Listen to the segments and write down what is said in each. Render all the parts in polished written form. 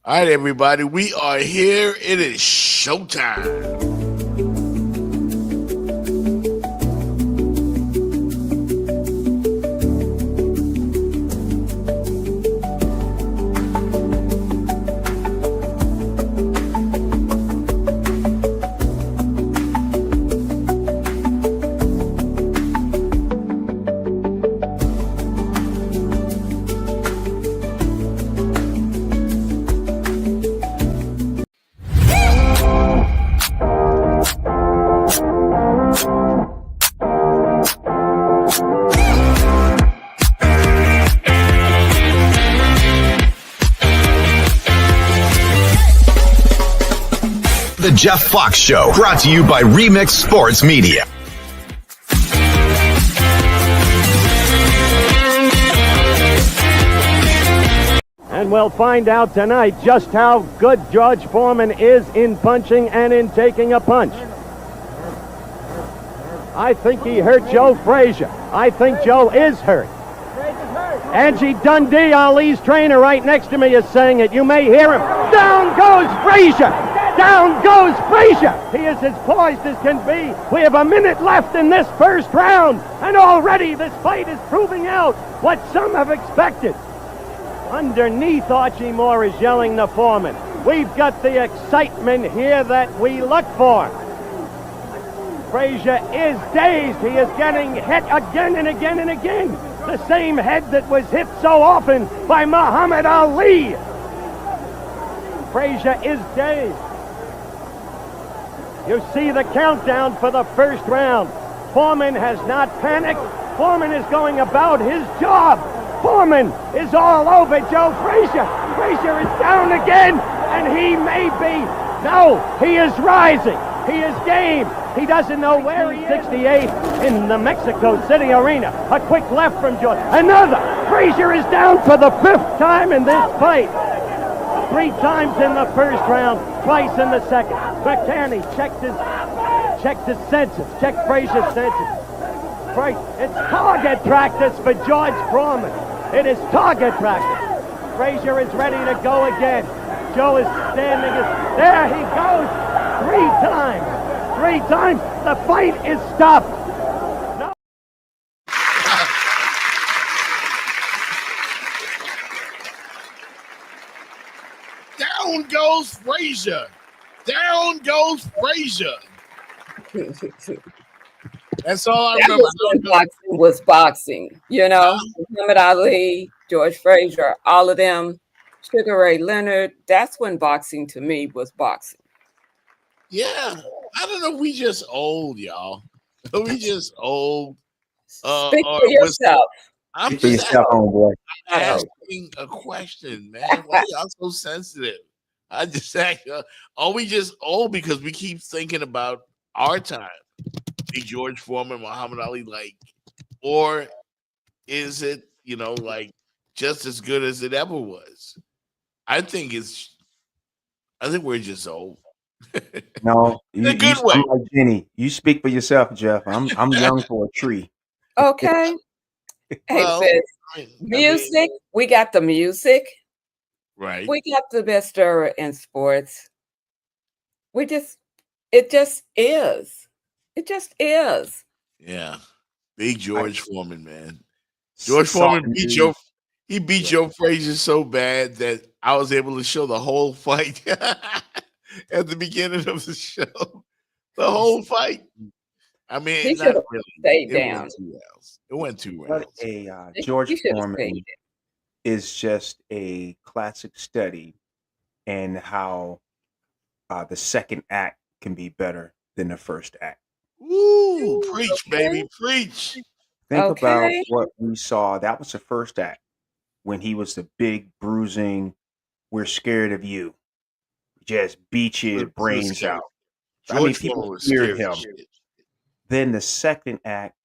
All right, everybody, we are here. It is showtime. The Jeff Fox Show, brought to you by Remix Sports Media. And we'll find out tonight just how good George Foreman is in punching and in taking a punch. I think he hurt Joe Frazier. I think Joe is hurt. Angie Dundee, Ali's trainer, right next to me, is saying it. You may hear him. Down goes Frazier! Down goes Frazier! He is as poised as can be. We have a minute left in this first round, and already this fight is proving out what some have expected. Underneath, Archie Moore is yelling to Foreman. We've got the excitement here that we look for. Frazier is dazed. He is getting hit again and again and again. The same head that was hit so often by Muhammad Ali. Frazier is dazed. You see the countdown for the first round. Foreman has not panicked. Foreman is going about his job. Foreman is all over Joe Frazier. Frazier is down again, and he may be. No, he is rising. He is game. He doesn't know where he is. 68 in the Mexico City Arena. A quick left from George. Another. Frazier is down for the 5th time in this fight. 3 times in the first round, twice in the second. McCarney checked his senses. Checked Frazier's senses. It's target practice for George Foreman. It is target practice. Frazier is ready to go again. Joe is standing. There he goes. 3 times. 3 times. The fight is stopped. No. Down goes Frazier. Down goes Frazier. That's all I remember. Was when boxing was boxing. You know, Muhammad Ali, George Frazier, all of them, Sugar Ray Leonard. That's when boxing to me was boxing. Yeah. I don't know. We just old, y'all. We just old. Speak for yourself. I'm for yourself, homeboy. asking a question, man. Why y'all so sensitive? I just ask, are we just old because we keep thinking about our time? Big George Foreman, Muhammad Ali, or is it, like just as good as it ever was? I think we're just old. No, in a good way. I'm like Jenny. You speak for yourself, Jeff. I'm young for a tree. Okay. Hey, music. We got the music. Right. We got the best era in sports. It just is. It just is. Yeah. Big George Foreman, man. George Foreman beat Joe Frazier so bad that I was able to show the whole fight at the beginning of the show. The whole fight. I mean, he should have stayed down. It went 2 rounds. George Foreman is just a classic study in how the second act can be better than the first act. Ooh, preach, baby, preach. Think about what we saw. That was the first act when he was the big bruising, we're scared of you. Just beat your brains out. I mean, people feared him. Then the second act,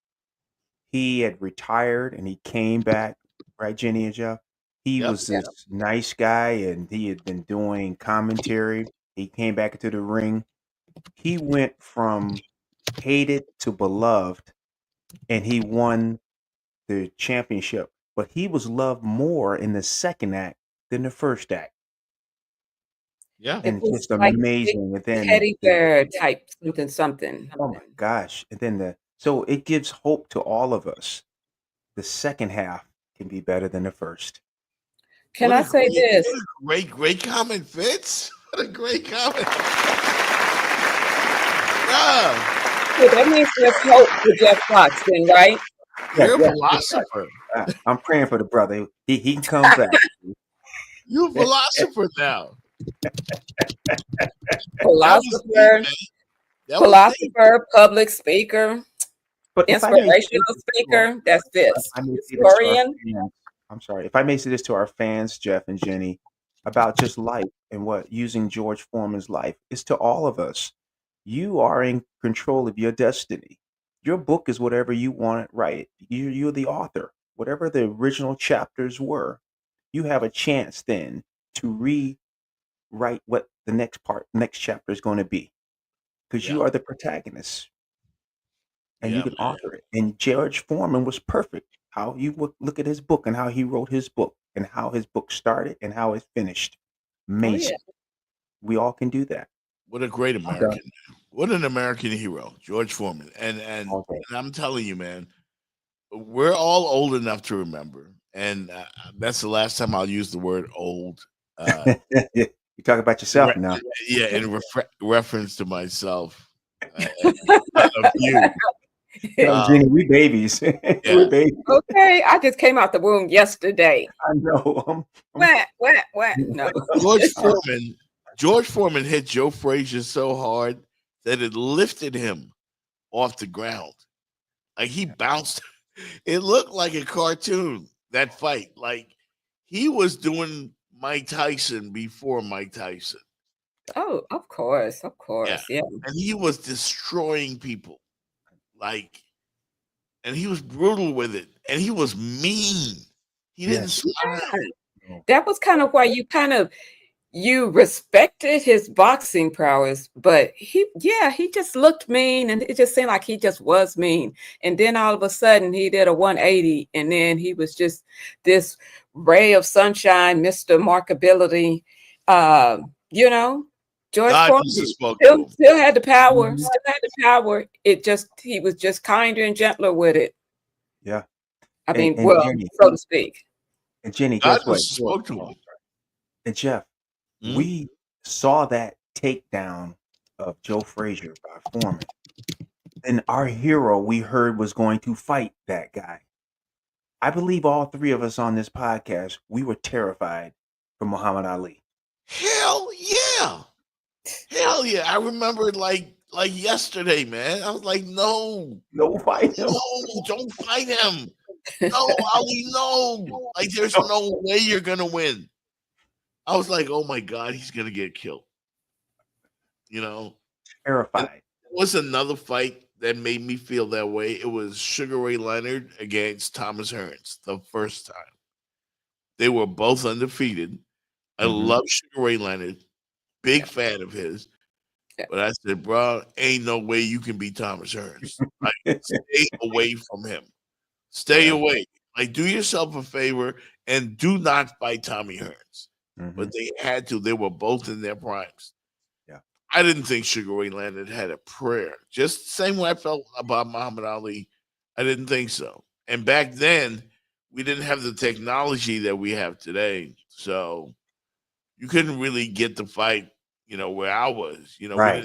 he had retired and he came back, right, Jenny and Jeff? He was this nice guy and he had been doing commentary. He came back into the ring. He went from hated to beloved and he won the championship. But he was loved more in the second act than the first act. Yeah. It and was just like big amazing. And then teddy bear type something. oh my gosh. And then so it gives hope to all of us. The second half can be better than the first. Can I say this? What a great comment, Fitz. What a great comment. Yeah, So that means there's hope for Jeff Fox, then, right? you're a Yeah. philosopher. I'm praying for the brother. He can come back. You're a philosopher now. That was deep, Philosopher, man. That was deep. philosopher, public speaker, But if I may say inspirational this speaker. That's Fitz. I may say this to our Historian. fans. I'm sorry. If I may say this to our fans, Jeff and Jenny, about just life and what using George Foreman's life is to all of us. You are in control of your destiny. Your book is whatever you want to write. You're the author. Whatever the original chapters were, you have a chance then to rewrite what the next chapter is going to be, because you Yeah. are the protagonist and you Yeah, can man. author it. And George Foreman was perfect. How you look at his book and how he wrote his book and how his book started and how it finished. Oh, Amazing. yeah. We all can do that. What a great I'm done. American. What an American hero, George Foreman. And All day. I'm telling you, man, we're all old enough to remember. And that's the last time I'll use the word old. You talk about yourself Re- now. yeah, in reference to myself and of you. Jenny, we babies. We're babies. Okay, I just came out the womb yesterday. I know. What? No. George Foreman hit Joe Frazier so hard that it lifted him off the ground. Like he bounced. It looked like a cartoon, that fight. Like he was doing Mike Tyson before Mike Tyson. Oh, of course. Yeah. And he was destroying people. Like, and he was brutal with it. And he was mean. He didn't smile. That was kind of why you respected his boxing prowess, but he just looked mean, and it just seemed like he just was mean. And then all of a sudden he did a 180, and then he was just this ray of sunshine, Mr. Markability. George God Foreman just spoke to him. still had the power. He was just kinder and gentler with it. Yeah. I mean, Jenny, so to speak. And Jenny, God guess what? just spoke to him. And Jeff, Mhm. we saw that takedown of Joe Frazier by Foreman. And our hero we heard was going to fight that guy. I believe all three of us on this podcast, we were terrified for Muhammad Ali. Hell yeah. Hell yeah. I remember it like yesterday, man. I was like, no, fight him. No, don't fight him. No, Ali, no. Like, there's no way you're going to win. I was like, oh my God, he's going to get killed. Terrified. There was another fight that made me feel that way. It was Sugar Ray Leonard against Thomas Hearns the first time. They were both undefeated. I love Sugar Ray Leonard. Big fan of his. But I said, bro, ain't no way you can beat Thomas Hearns. Like, stay away from him. Stay away. Like, do yourself a favor and do not fight Tommy Hearns. But they had to. They were both in their primes. Yeah. I didn't think Sugar Ray Leonard had a prayer. Just the same way I felt about Muhammad Ali. I didn't think so. And back then, we didn't have the technology that we have today. So you couldn't really get the fight, where I was. Right.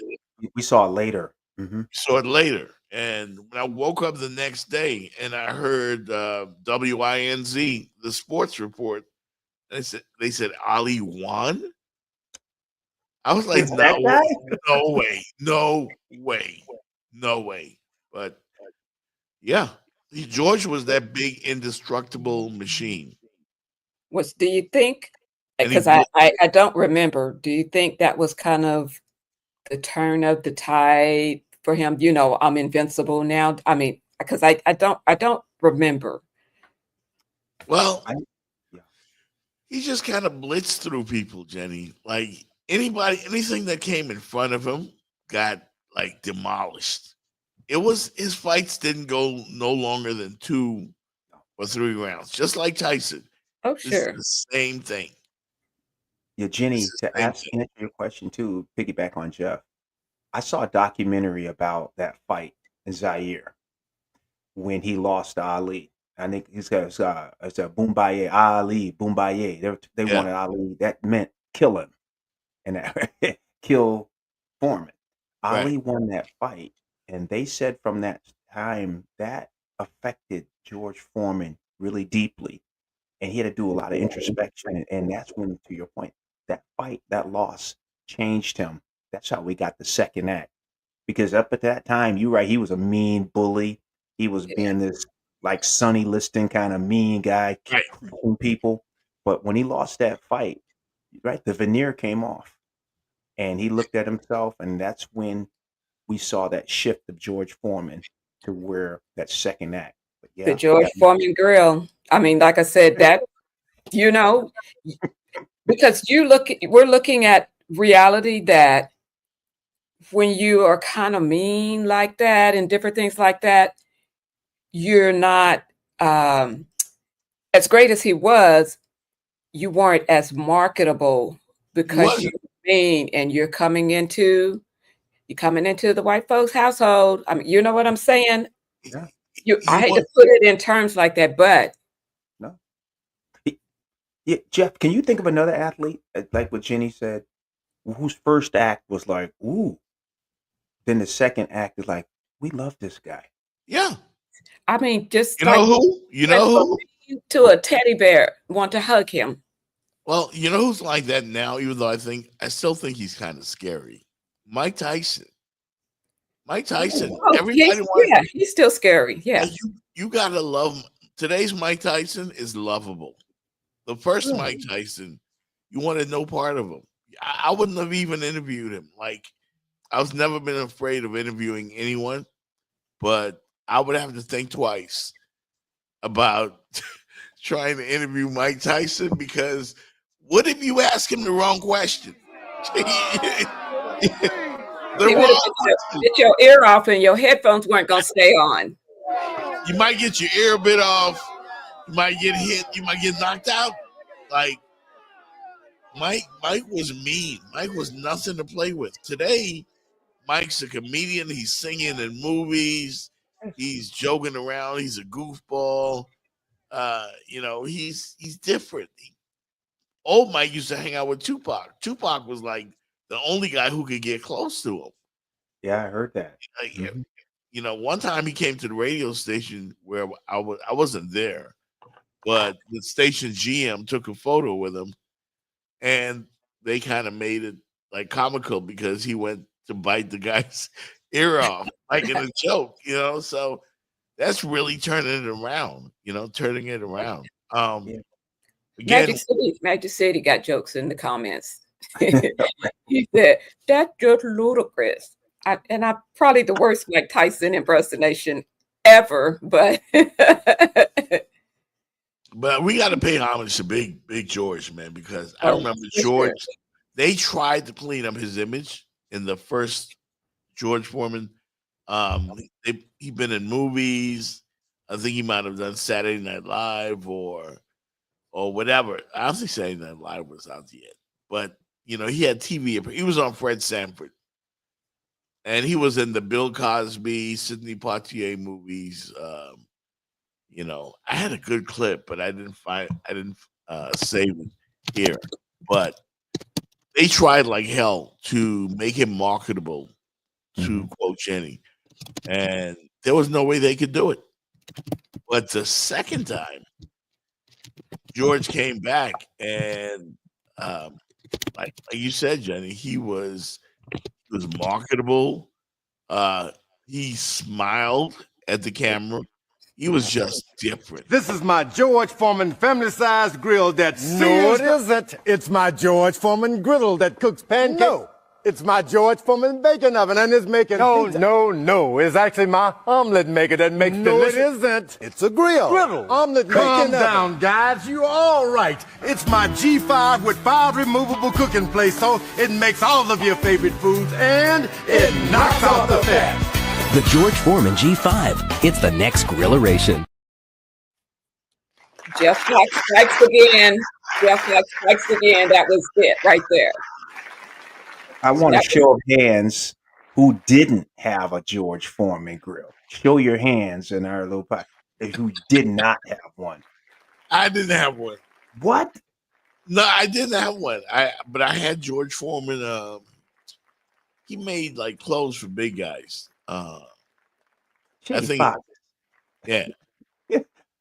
We saw it later. We saw it later. And when I woke up the next day and I heard WINZ, the sports report, they said Ali won. I was like, no way. But yeah, George was that big indestructible machine. Do you think? Because I don't remember. Do you think that was kind of the turn of the tide for him? I'm invincible now. I mean, because I don't remember. Well, he just kind of blitzed through people, Jenny. Like anything that came in front of him got like demolished. His fights didn't go no longer than 2 or 3 rounds, just like Tyson. Oh, sure. It's the same thing. Yeah, Jenny, It's the to same answer thing. your question too, piggyback on Jeff. I saw a documentary about that fight in Zaire when he lost to Ali. I think it's a Boombaye, Ali, Boombaye. They Yeah, wanted Ali. That meant kill him and that kill Foreman. right. Ali won that fight, and they said from that time that affected George Foreman really deeply, and he had to do a lot of introspection, and that's when, to your point, that fight, that loss changed him. That's how we got the second act. Because up at that time, you're right, he was a mean bully. He was Yeah. being this like Sonny Liston kind of mean guy, Right. killing people. But when he lost that fight, right, the veneer came off, and he looked at himself, and that's when we saw that shift of George Foreman to where that second act. But The yeah, George Foreman grill. I mean, like I said, that, you know, because we're looking at reality that when you are kind of mean like that and different things like that, you're not as great as he was, you weren't as marketable He because wasn't. you're mean and you're coming into the white folks' household. I mean, you know what I'm saying? yeah, I He hate to was. put it in terms like that, but no. Yeah, Jeff, can you think of another athlete like what Jenny said, whose first act was like, ooh, then the second act is like, we love this guy. Yeah. I mean, just You like know who? You went know from who? mean to a teddy bear, want to hug him. Well, you know who's like that now, even though I still think he's kind of scary. Mike Tyson. Mike Tyson. Oh, Everybody wants he's still scary. Yeah. you gotta love today's Mike Tyson is lovable. The first Mike Tyson, you wanted no part of him. I wouldn't have even interviewed him. Like, I was never been afraid of interviewing anyone, but I would have to think twice about trying to interview Mike Tyson, because what if you ask him the wrong question? The He would wrong have question. get your ear off and your headphones weren't going to stay on. You might get your ear bit off. You might get hit. You might get knocked out. Like, Mike was mean. Mike was nothing to play with. Today, Mike's a comedian. He's singing in movies. He's joking around. He's a goofball. He's different. Old Mike used to hang out with Tupac. Tupac was like the only guy who could get close to him. Yeah, I heard that. Like, one time he came to the radio station where I wasn't there, but the station GM took a photo with him, and they kind of made it like comical because he went to bite the guy's ear off, like in a joke, So that's really turning it around, turning it around. Again, Magic City got jokes in the comments. He said, that's just ludicrous. I'm probably the worst Mike Tyson impersonation ever, but but we got to pay homage to Big George, man, because I remember George. They tried to clean up his image in the first George Foreman. He'd been in movies. I think he might have done Saturday Night Live or whatever. I don't think Saturday Night Live was out yet, but he had TV. He was on Fred Sanford, and he was in the Bill Cosby, Sidney Poitier movies. I had a good clip, but I didn't save it here. But they tried like hell to make him marketable, to quote Jenny, and there was no way they could do it. But the second time, George came back, and like you said, Jenny, he was marketable. He smiled at the camera. He was just different. This is my George Foreman family-sized grill that No, it isn't. It's my George Foreman griddle that cooks pancakes. No, it's my George Foreman bacon oven, and it's making pizza. No. It's actually my omelet maker that makes delicious. No, it isn't. It's a griddle. Omelet making oven. Calm down, guys. You're all right. It's my G5 with 5 removable cooking plates, so it makes all of your favorite foods, and it knocks off the fat. The George Foreman G5. It's the next grilleration. Jeff strikes again. Jeff like strikes again. That was it right there. I want a That was show of hands who didn't have a George Foreman grill. Show your hands in our little pot who did not have one. I didn't have one. What? No, I didn't have one. But I had George Foreman. He made like clothes for big guys. I Jay think, Fox. yeah.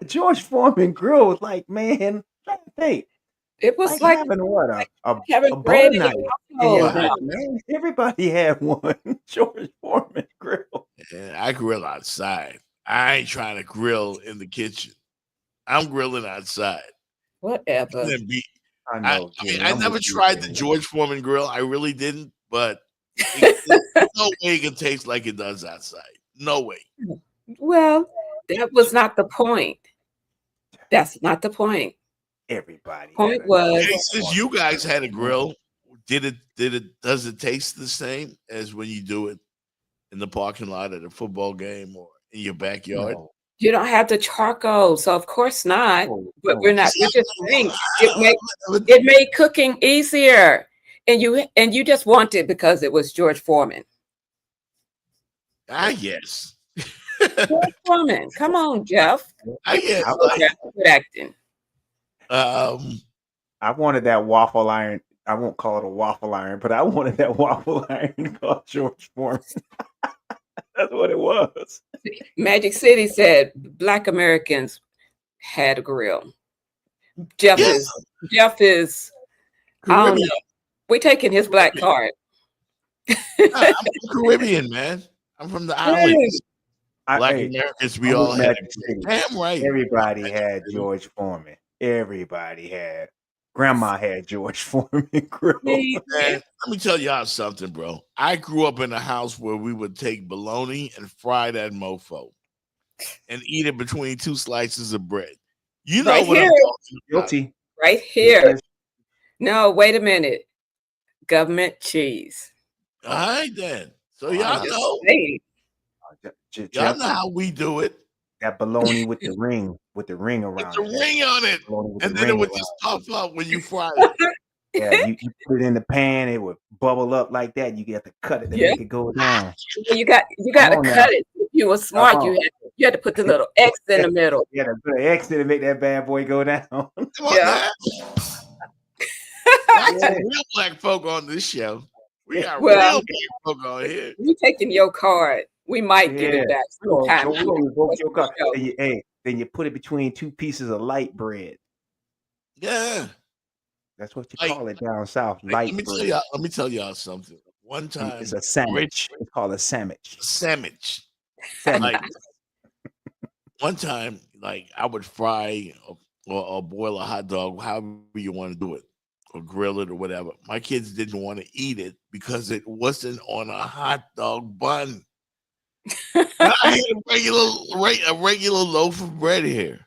George Foreman grill was like, man, let me think. it was Like like having what? A having bread butter in knife your in your household. hand, man. Everybody had one. George Foreman grill. Yeah, I grill outside. I ain't trying to grill in the kitchen. I'm grilling outside. Whatever. Then be- I I know. mean, Jimmy, I I'm never with you, tried the Jimmy. George Foreman grill. I really didn't, but there's no way it can taste like it does outside. No way. Well, that was not the point. That's not the point. Everybody. Point had a was- Hey, since you guys had a grill, does it taste the same as when you do it in the parking lot at a football game or in your backyard? No. You don't have the charcoal, so of course not. Oh, But oh. we're not. We're just saying it made cooking easier, and you just want it because it was George Foreman. I guess. George Foreman, come on, Jeff. I guess. Good acting. I wanted that waffle iron. I won't call it a waffle iron, but I wanted that waffle iron called George Foreman. That's what it was. Magic City said Black Americans had a grill. Jeff is. I don't know. We're taking his black card. I'm Caribbean, man. I'm from the islands. Black Hey, Americans, we I'm all with had. Magic City. Damn right. Everybody had George Foreman. Everybody had. Grandma had George Foreman grill. Man, let me tell y'all something, bro. I grew up in a house where we would take bologna and fry that mofo and eat it between two slices of bread. You know Right what here. I'm talking about. Guilty. Right here. No, wait a minute. Government cheese. All right, then. So y'all know. Hey, Y'all know how we do it. That bologna with the ring around With the it. ring on it. Bologna with And the then it ring would around just puff up when you fry it. Yeah, you put it in the pan, it would bubble up like that. You get to cut it to Yeah. make it go down. you got to Come on now. cut it. If you were smart, Come on. you had to put the little X in the middle. You had to put an exit to make that bad boy go down. Come on, Yeah. now. That's some real black folk on this show. We got Well, real black folk on here. You taking your card. We might get Yeah. it back So sometime. we're gonna revoke your car. Show. Then you put it between two pieces of light bread. Yeah. That's what you Like- call it down south. Like, Light let bread. me tell y'all something. One time, It's a sandwich. It's called a sandwich. sandwich. Sandwich. Like one time, like I would fry or boil a hot dog, however you want to do it, or grill it or whatever. My kids didn't want to eat it because it wasn't on a hot dog bun. I had a regular loaf of bread here.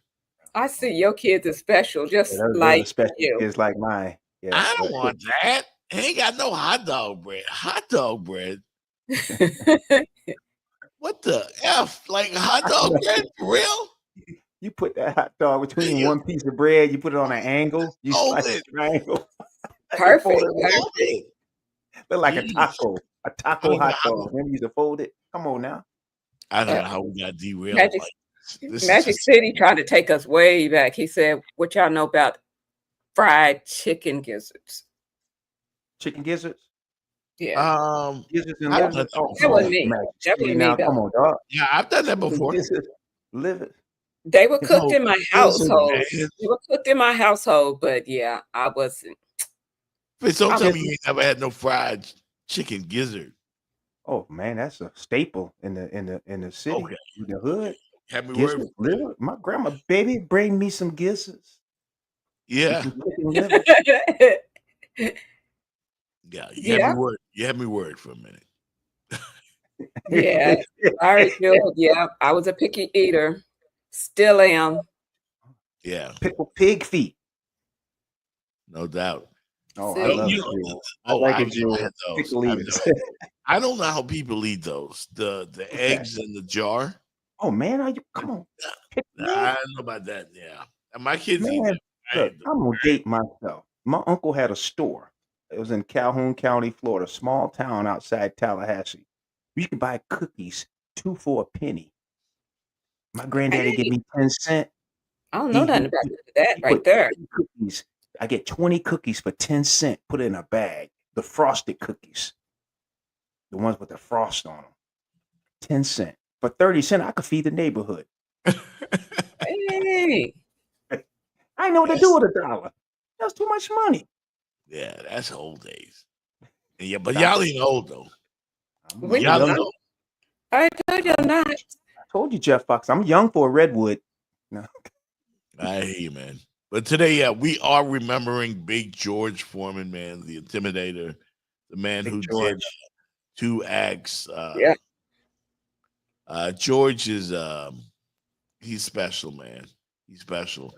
I see your kids are special, just Yeah, those are like special you. kids like mine. Yeah, I don't want that. Ain't got no hot dog bread. Hot dog bread. What the F? Like hot dog bread for real? You put that hot dog between one piece of bread, you put it on an angle, you Fold slice it. a triangle. Perfect. Fold it. Perfect. Look like a Jeez. taco. A taco don't know hot how- dog. Remember you used to fold it? Come on now. I don't know how we got derailed. Magic- like this is Magic just- City tried to take us way back. He said, "What y'all know about fried chicken gizzards?" Chicken gizzards? Yeah, Gizzards and I don't livers? know. That wasn't me. Magic That City wasn't now. me, Come on, dog. Yeah, I've done that before. Gizzards, livers. they were cooked No, in my listen, household. man. They were cooked in my household, but yeah, I wasn't. Please don't I tell was- me you ain't never had no fried chicken gizzard. Oh man, that's a staple in the city, Okay. in the hood. Have me Gizzards, worried. liver. My grandma, baby, bring me some gizzards. Yeah, Some chicken liver. yeah. Yeah. You had me worried for a minute. Yeah. Sorry, Jill. Yeah, I was a picky eater. Still am. Yeah, Pickled pig feet. no doubt. Oh, See? I love You- it. Oh, like I've it, Jill. never had those. Pickle I've eaters. never- I don't know how people eat those. The eggs in the jar. Oh man, are you come on? I don't know about that. Yeah, and my kids eat Man, them. Look, I'm gonna date myself. My uncle had a store. It was in Calhoun County, Florida, small town outside Tallahassee. You could buy cookies 2 for a penny. My granddaddy Hey, give me 10 cents. I don't know nothing about that He right put there. 20 cookies. I get 20 cookies for 10 cents. Put it in a bag. The frosted cookies, the ones with the frost on them. 10 cents. For 30 cents, I could feed the neighborhood. Hey, I know what to do with $1. That's too much money. Yeah, that's old days. Yeah, but y'all ain't old though. we Y'all know. ain't old. I told you not. I told you, Jeff Fox. I'm young for a redwood. No. I hear you, man. But today, yeah, we are remembering Big George Foreman, man, the Intimidator, the man Big who George. did 2 acts. Yeah. George is he's special, man. He's special.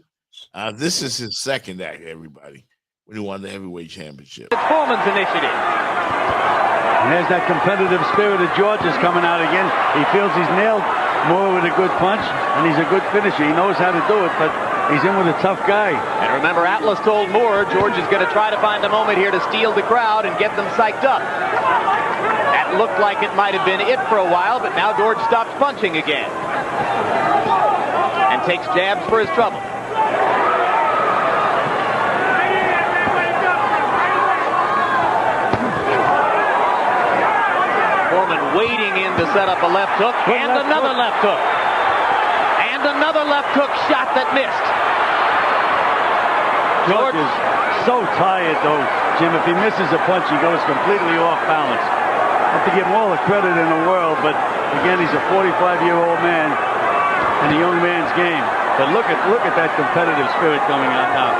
This is his second act, everybody, when he won the heavyweight championship. It's Foreman's initiative. And there's that competitive spirit of George is coming out again. He feels he's nailed Moore with a good punch, and he's a good finisher. He knows how to do it, but he's in with a tough guy. And remember, Atlas told Moore George is going to try to find a moment here to steal the crowd and get them psyched up. That looked like it might have been it for a while, but now George stops punching again. And takes jabs for his trouble. Foreman wading in to set up a left hook, and another left hook. And another left hook shot that missed. George is so tired, though, Jim. If he misses a punch, he goes completely off balance. I have to give him all the credit in the world, but again, he's a 45-year-old man in a young man's game. But look at that competitive spirit coming out now.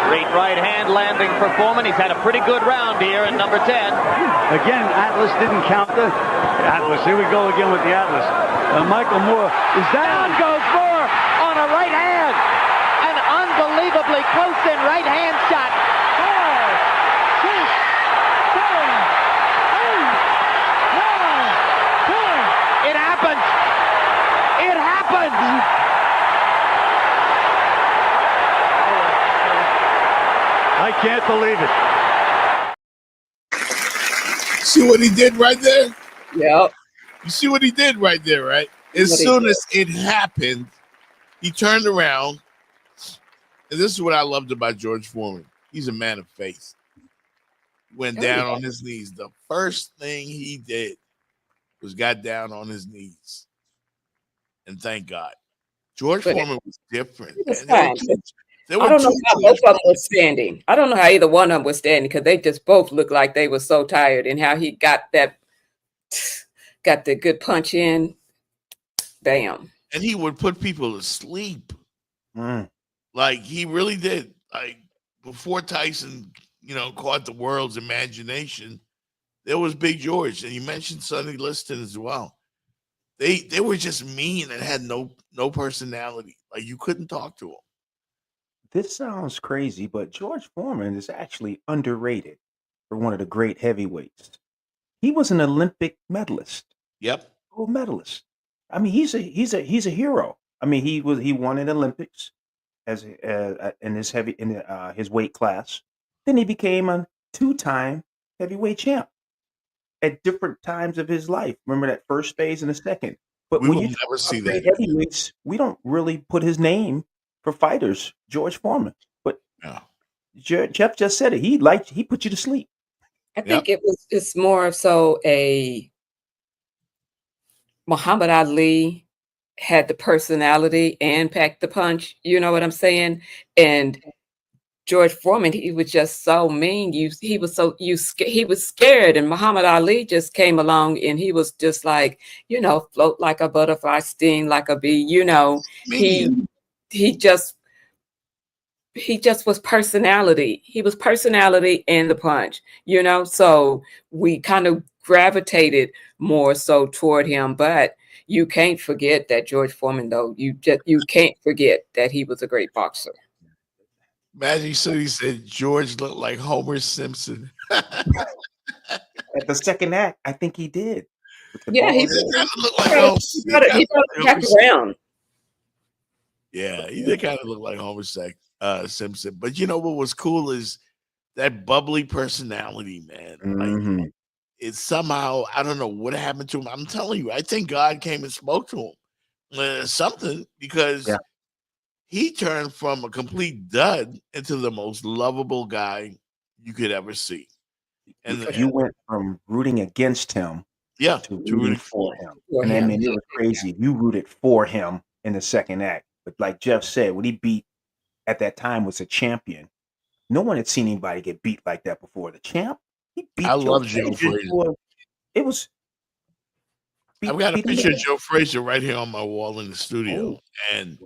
Straight right hand landing for Foreman. He's had a pretty good round here in number 10. Again, Atlas didn't counter. Atlas, here we go again with the Atlas. Michael Moore is Down goes Moore on a right hand. An unbelievably close-in right hand shot. 4, 6, 7, 8, 1, 2. It happened. It happened. I can't believe it. See what he did right there? Yep. You see what he did right there, right? As soon as it happened, he turned around. And this is what I loved about George Foreman. He's a man of faith. Went down on his knees. The first thing he did was got down on his knees. And thank God. George Foreman was different. I don't know how both of them were standing. I don't know how either one of them was standing because they just both looked like they were so tired, and how he got the good punch in. Damn. And he would put people to sleep. Like he really did. Like before Tyson, caught the world's imagination, there was Big George, and you mentioned Sonny Liston as well. They were just mean and had no personality. Like you couldn't talk to them. This sounds crazy, but George Foreman is actually underrated for one of the great heavyweights. He was an Olympic medalist. Yep. Gold medalist. I mean, he's a hero. I mean, he won in Olympics as in his weight class. Then he became a 2-time heavyweight champ at different times of his life. Remember that first phase and the second. But we when will you never see that. Heavyweights, we don't really put his name for fighters, George Foreman. But Jeff just said it. He put you to sleep. I think it's more so a Muhammad Ali had the personality and packed the punch. You know what I'm saying? And George Foreman, he was just so mean. He was scared, and Muhammad Ali just came along, and he was just like, float like a butterfly, sting like a bee. He just was personality. He was personality and the punch. So we kind of gravitated more so toward him. But you can't forget that George Foreman, though. You can't forget that he was a great boxer. Magic City said George looked like Homer Simpson. At the second act, I think he did. Yeah, he looked like he got back around. Yeah, he did kind of look like Homer Simpson. But you know what was cool is that bubbly personality, man. Like it's somehow, I don't know what happened to him. I'm telling you, I think God came and spoke to him. Something, because he turned from a complete dud into the most lovable guy you could ever see. And you went from rooting against him to rooting for him. And I mean, it was crazy. You rooted for him in the second act. But like Jeff said, when he beat, at that time, was a champion. No one had seen anybody get beat like that before. The champ, he beat I love Joe Frazier. It was. I've got a picture of Joe Frazier right here on my wall in the studio. And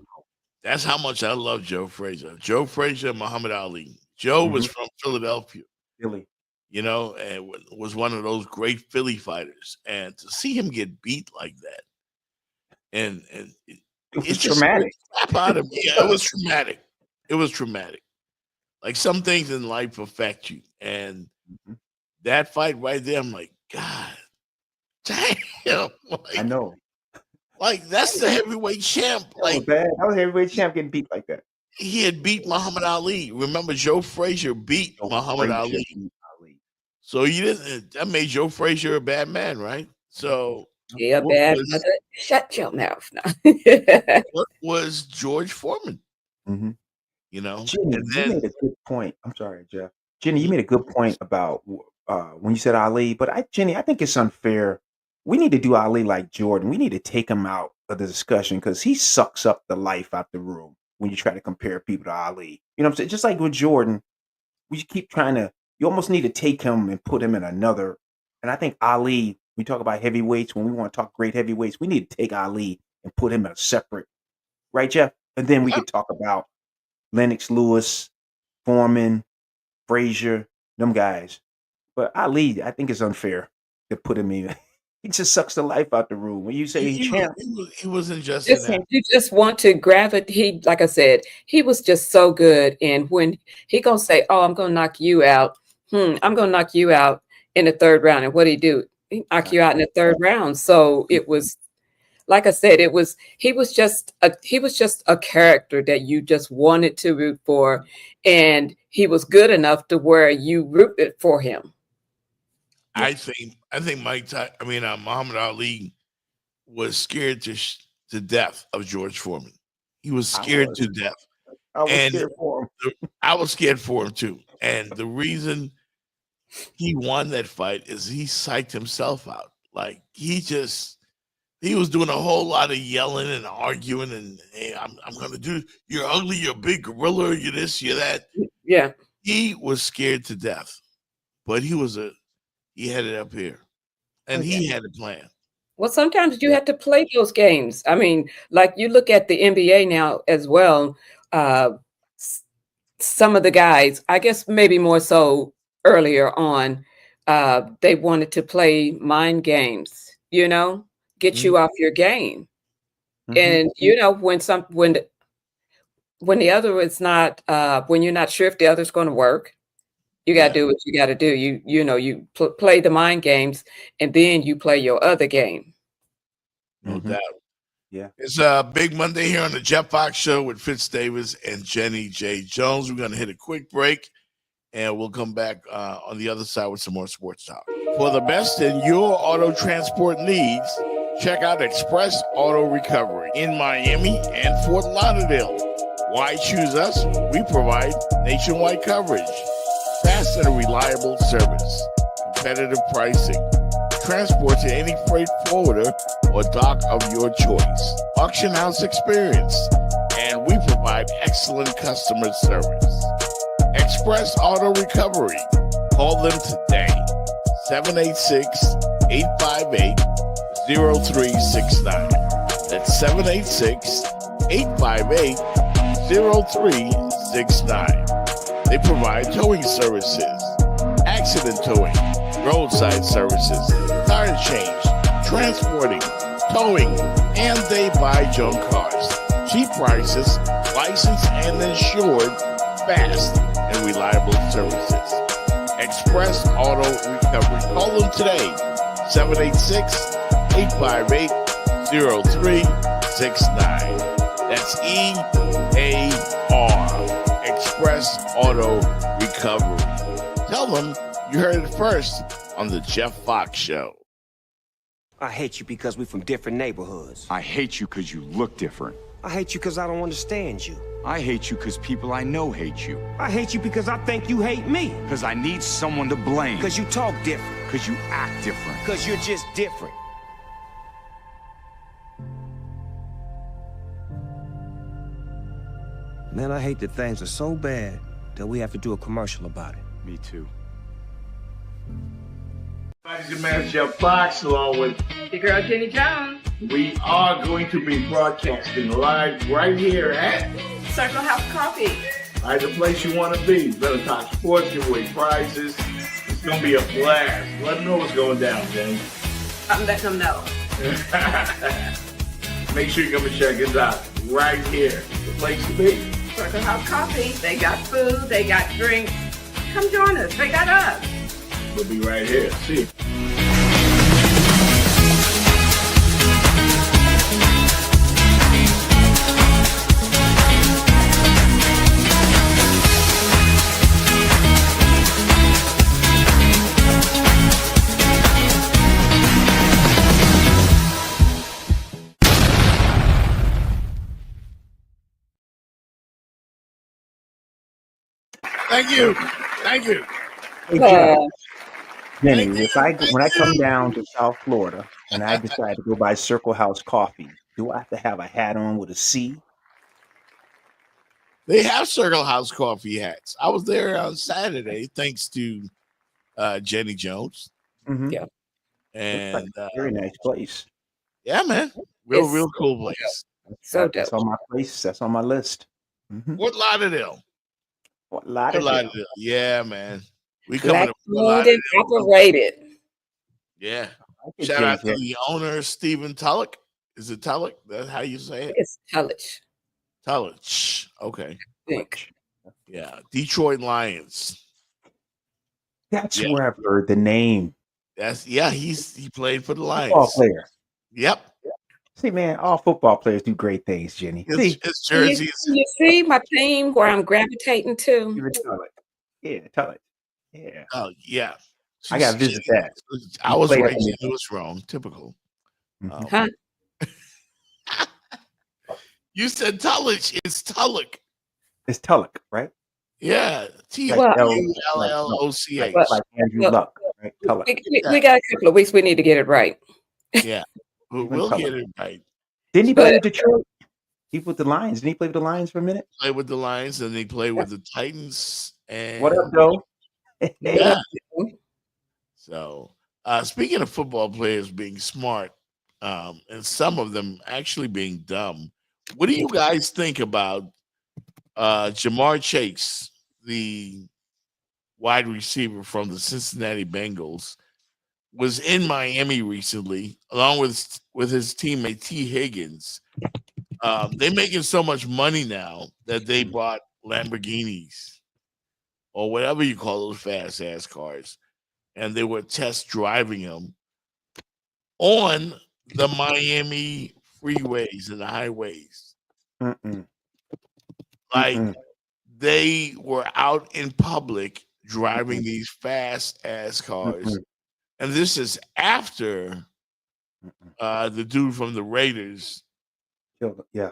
that's how much I love Joe Frazier. Joe Frazier, Muhammad Ali. Joe was from Philadelphia. Philly. You know, and was one of those great Philly fighters. And to see him get beat like that, and it was traumatic. Out of me. Yeah, it was traumatic. It was traumatic. Like some things in life affect you. And that fight right there, I'm like, God damn. Like, I know. Like, that's the heavyweight champ. Like, bad. How was the heavyweight champ getting beat like that? He had beat Muhammad Ali. Remember, Joe Frazier beat Muhammad Ali. So that made Joe Frazier a bad man, right? So bad mother. Shut your mouth now. What was George Foreman? You know, Jenny, and then, you made a good point. I'm sorry, Jeff. Jenny, you made a good point about when you said Ali, but Jenny, I think it's unfair. We need to do Ali like Jordan. We need to take him out of the discussion because he sucks up the life out the room when you try to compare people to Ali. You know what I'm saying? Just like with Jordan, we keep trying to, you almost need to take him and put him in another. And I think Ali, we talk about heavyweights, when we want to talk great heavyweights, we need to take Ali and put him in a separate, right, Jeff? And then we could talk about Lennox Lewis, Foreman, Frazier, them guys. But Ali, I think it's unfair to put him in. He just sucks the life out the room. When you say he wasn't just Listen, you just want to gravitate. He, like I said, he was just so good. And when he gonna say, "Oh, I'm gonna knock you out," I'm gonna knock you out in the third round, and what did he do? He knocked you out in the third round. So it was, like I said, he was just a character that you just wanted to root for, and he was good enough to where you rooted for him. I think Muhammad Ali was scared to death of George Foreman. He was scared to death. I was scared for him. I was scared for him too. And the reason he won that fight is he psyched himself out. Like he was doing a whole lot of yelling and arguing and, hey, I'm gonna do, you're ugly, you're a big gorilla, you're this, you're that. Yeah. He was scared to death, but he had it up here, and he had a plan. Well, sometimes you have to play those games. I mean, like you look at the NBA now as well. Some of the guys, I guess maybe more so earlier on, they wanted to play mind games, you know, get you off your game. And, you know, when the other is not, when you're not sure if the other's going to work, you got to do what you got to do. You play the mind games, and then you play your other game. No doubt. Yeah. It's a big Monday here on the Jeff Fox Show with Fitz Davis and Jenny J. Jones. We're going to hit a quick break, and we'll come back on the other side with some more sports talk. For the best in your auto transport needs, check out Express Auto Recovery in Miami and Fort Lauderdale. Why choose us? We provide nationwide coverage, fast and reliable service, competitive pricing, transport to any freight forwarder or dock of your choice, auction house experience, and we provide excellent customer service. Express Auto Recovery. Call them today. 786-858-0369. That's 786-858-0369. They provide towing services, accident towing, roadside services, tire change, transporting, towing, and they buy junk cars. Cheap prices, licensed and insured, fast and reliable services. Express Auto Recovery. Call them today, 786-858-0369. That's EAR. Express Auto Recovery. Tell them you heard it first on the Jeff Fox Show. I hate you because we're from different neighborhoods. I hate you because you look different. I hate you because I don't understand you. I hate you because people I know hate you. I hate you because I think you hate me. Because I need someone to blame. Because you talk different. Because you act different. Because you're just different. Man, I hate that things are so bad that we have to do a commercial about it. Me too. Everybody's your man, Jeff Fox, along with The girl Jenny Jones. we are going to be broadcasting live right here at Circle House Coffee. the place you want to be. Better talk sports, give away prizes. It's going to be a blast. Let them know what's going down, James. I'm letting them know. Make sure you come and check us out right here. The place to be. Circle House Coffee. They got food. They got drinks. Come join us. They got us. We'll be right here. See you. Thank you. Thank you. Hey, Jeff. Jenny, when I come down to South Florida and I decide to go buy Circle House Coffee, do I have to have a hat on with a C? They have Circle House coffee hats. I was there on Saturday, thanks to Jenny Jones. Mm-hmm. Yeah. And Very nice place. yeah, man, real cool place. So dope. That's on my place. That's on my list. Mm-hmm. Fort Lauderdale. Fort Fort Lauderdale. Lauderdale. Yeah, man. We coming Black to Fort owned Lauderdale. and operated. Yeah. Get Shout out Jenny to the owner, Stephen Tulloch. Is it Tulloch? That's how you say it? It's Tullich. Tulloch. Okay. I think. Yeah. Detroit Lions. That's Yeah. where I've heard the name. He played for the Football Lions. player. Yep. See, man, all football players do great things, Jenny. See, His You, jerseys. you see my team where I'm gravitating to? even tell it. Yeah, tell it. Yeah. Oh, yeah. I gotta visit that. I was Played right. under- She was wrong. Typical. Mhm. Huh? You said Tulloch. It's Tulloch. It's Tulloch, right? Yeah. Well, Tulloch. Like Andrew Well, Luck, right? Tulloch. we got a couple of weeks. We need to get it right. Yeah. We'll Tulloch. get it right. Didn't he play But- with Detroit? He with the Lions. Didn't he play with the Lions for a minute? Play with the Lions and they play with the Titans. And What up, though? yeah. So speaking of football players being smart, and some of them actually being dumb, what do you guys think about Jamar Chase, the wide receiver from the Cincinnati Bengals, was in Miami recently, along with his teammate T. Higgins. They're making so much money now that they bought Lamborghinis or whatever you call those fast ass cars, and they were test driving them on the Miami freeways and the highways. Mm-mm. Like Mm-mm. they were out in public driving these fast ass cars. Mm-mm. And this is after the dude from the Raiders, Yeah.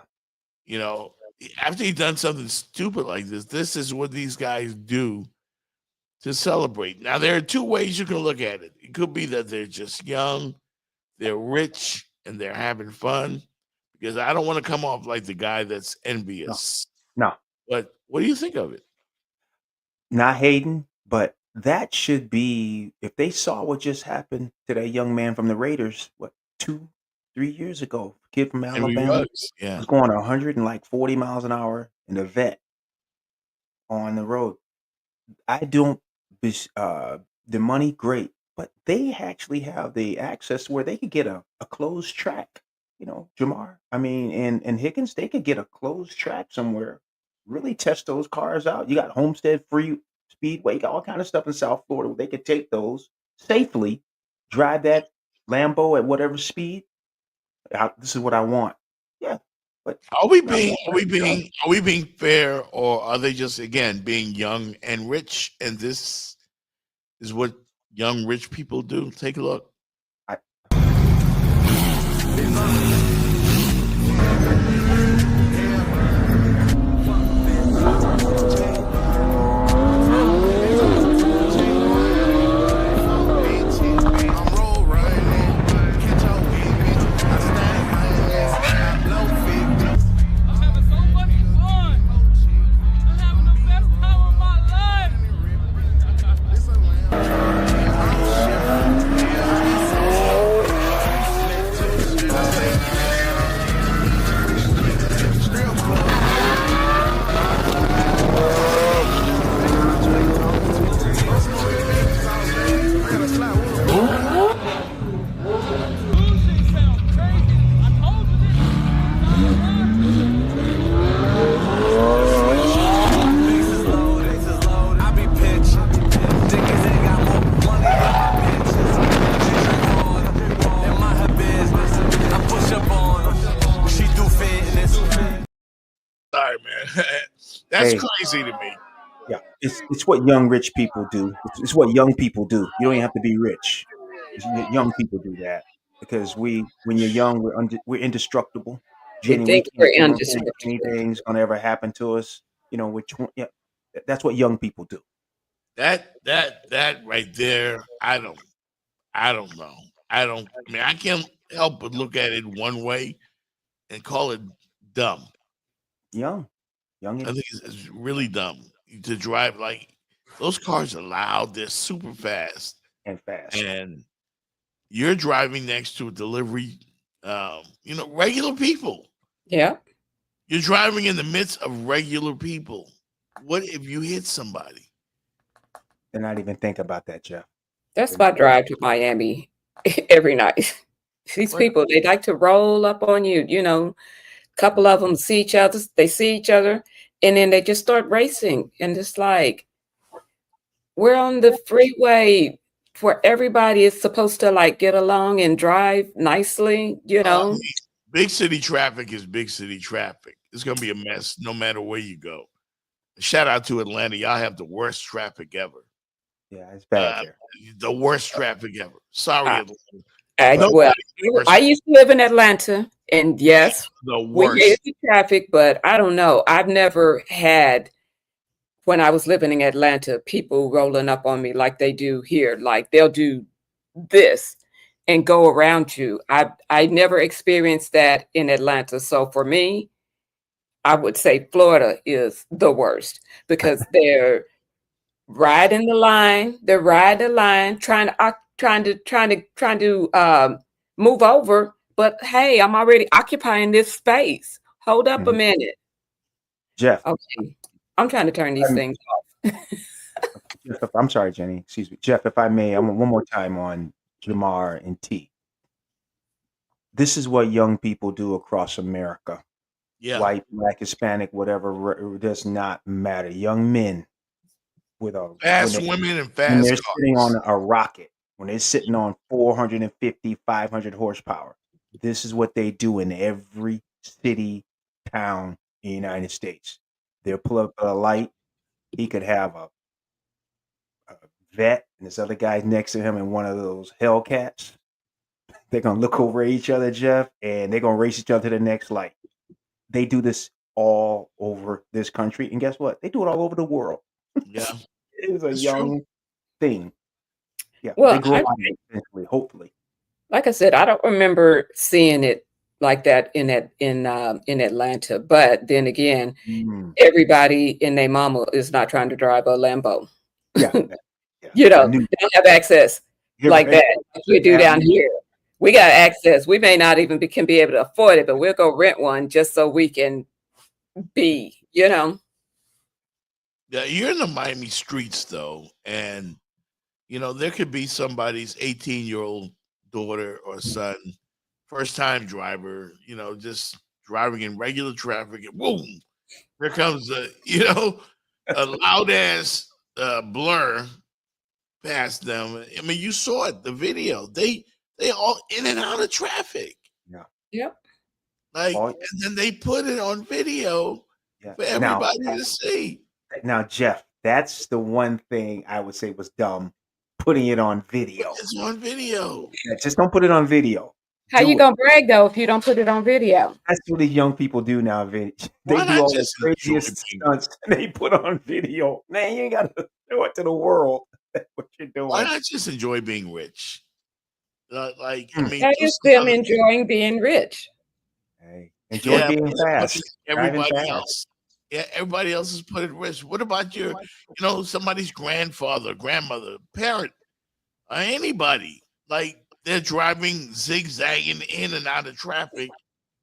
you know, after he done something stupid like this is what these guys do to celebrate. Now, there are two ways you can look at it. It could be that they're just young, they're rich, and they're having fun. Because I don't want to come off like the guy that's envious. No. But what do you think of it? Not hating, but that should be, if they saw what just happened to that young man from the Raiders, 2-3 years ago, kid from Henry Alabama Ruggs, yeah. was going 140 miles an hour in a vet on the road. I don't, the money, great, but they actually have the access where they could get a closed track, Jamar. I mean, and Higgins, they could get a closed track somewhere, really test those cars out. You got Homestead Free Speedway, you got all kind of stuff in South Florida where they could take those safely, drive that Lambo at whatever speed. This is what I want. Yeah, But are we being fair, or are they just again being young and rich? And this is what young rich people do. Take a look. Sorry, man. That's crazy to me. Yeah, it's what young rich people do. It's what young people do. You don't even have to be rich. Young people do that because when you're young, we're indestructible. They Jenny, we think can't we're think indestructible. anything's gonna ever happen to us. You know, that's what young people do. That right there, I don't know. I mean, I can't help but look at it one way and call it dumb. Young. I think it's really dumb to drive like those cars are loud. They're super fast and you're driving next to a delivery. Regular people. Yeah. You're driving in the midst of regular people. What if you hit somebody? They're not even think about that, Jeff. That's my drive to Miami every night. These people, they like to roll up on you, a couple of them see each other, and then they just start racing. And it's like, we're on the freeway where everybody is supposed to like get along and drive nicely, Big city traffic is big city traffic. It's going to be a mess no matter where you go. Shout out to Atlanta. Y'all have the worst traffic ever. Yeah, it's bad there. The worst traffic ever. Sorry, Atlanta. I used to live in Atlanta, and yes, the worst. We hated the traffic, but I don't know. I've never had, when I was living in Atlanta, people rolling up on me like they do here. Like they'll do this and go around you. I never experienced that in Atlanta. So for me, I would say Florida is the worst because they're riding the line. They're riding the line, trying to move over. But hey, I'm already occupying this space. Hold up a minute, Jeff. Okay, I'm trying to turn these things off. Jeff, I'm sorry, Jenny. Excuse me, Jeff. If I may, I want one more time on Jamar and T. This is what young people do across America. Yeah. White, black, Hispanic, whatever, it does not matter. Young men with fast women and fast when they're cars. sitting on a rocket, when they're sitting on 450, 500 horsepower. This is what they do in every city, town in the United States. They'll pull up a light. He could have a vet and this other guy next to him in one of those Hellcats. They're going to look over at each other, Jeff, and they're going to race each other to the next light. They do this all over this country. And guess what? They do it all over the world. Yeah. It is a young thing. Yeah. Well, they grow up eventually, hopefully. Like I said, I don't remember seeing it like that in Atlanta. But then again, everybody in their mama is not trying to drive a Lambo. Yeah. They don't have access like that like we do down here. We got access. We may not even can be able to afford it, but we'll go rent one just so we can be, Yeah, you're in the Miami streets though, and there could be somebody's 18-year-old daughter or son, first time driver, just driving in regular traffic, and boom, here comes a loud ass blur past them. I mean, you saw it, the video. They all in and out of traffic. Yeah. Yep. Like, and then they put it on video for everybody to see. Now, Jeff, that's the one thing I would say was dumb, putting it on video. It's on video. Yeah, just don't put it on video. How you gonna brag though if you don't put it on video? That's what the young people do now, Vince. They Why do not all the just craziest stunts and they put on video. Man, you ain't gotta show it to the world. That's what you're doing. Why not just enjoy being rich? Like, I mean, That is them enjoying being rich. Hey, enjoy being but fast. Everybody Driving else. Yeah, everybody else is put at risk. What about your, somebody's grandfather, grandmother, parent, or anybody? Like, they're driving, zigzagging in and out of traffic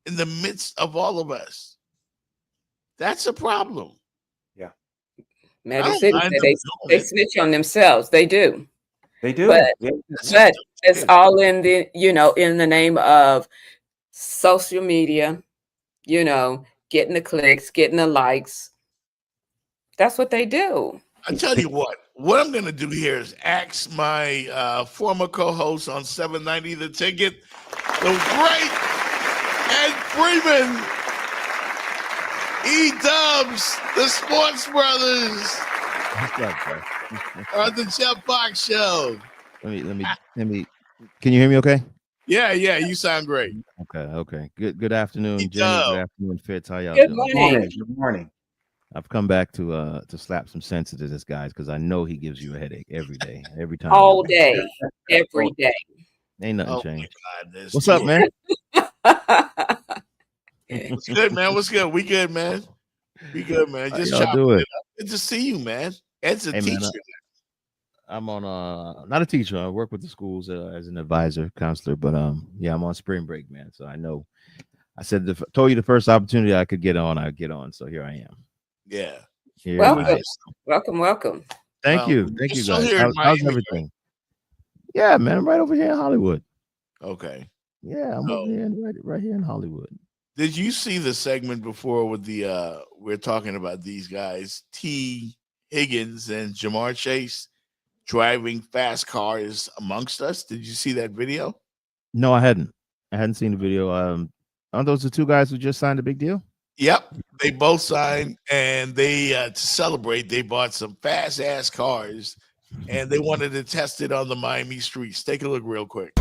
in the midst of all of us. That's a problem. Yeah. Magic City, they snitch on themselves. They do. They do. But, Yeah. but it's all in the, in the name of social media, getting the clicks, getting the likes. That's what they do. I tell you what I'm going to do here is ask my former co-host on 790 The Ticket, the great Ed Freeman, E-Dubs, the Sports Brothers, What's up, bro? on the Jeff Fox Show. Let me. Can you hear me? Okay. Yeah, you sound great. Okay. Good afternoon, Jimmy. Joe. Good afternoon, Fitz. How y'all Good doing? morning. Good morning. I've come back to slap some sense into this guy because I know he gives you a headache every day, every time. All day, every day. Ain't nothing Oh, changed. my God, What's up, man? What's good, man? What's good? We good, man. We good, man. Just y'all chopping do it it? up. Good to see you, man. Ed's a Hey, man, teacher. I'm on not a teacher. I work with the schools as an advisor, counselor, but yeah, I'm on spring break, man. So I know. I told you the first opportunity I could get on, I'd get on. So here I am. Yeah. Here I am. Welcome. Thank you you're guys. still here in How's Miami, everything? Yeah, man, I'm right over here in Hollywood. Okay. Yeah, I'm over here right here in Hollywood. Did you see the segment before with the we're talking about these guys, T. Higgins and Jamar Chase driving fast cars amongst us? Did you see that video? No, I hadn't seen the video. Aren't those the two guys who just signed a big deal? Yep, they both signed, and they to celebrate, they bought some fast ass cars, and they wanted to test it on the Miami streets. Take a look real quick.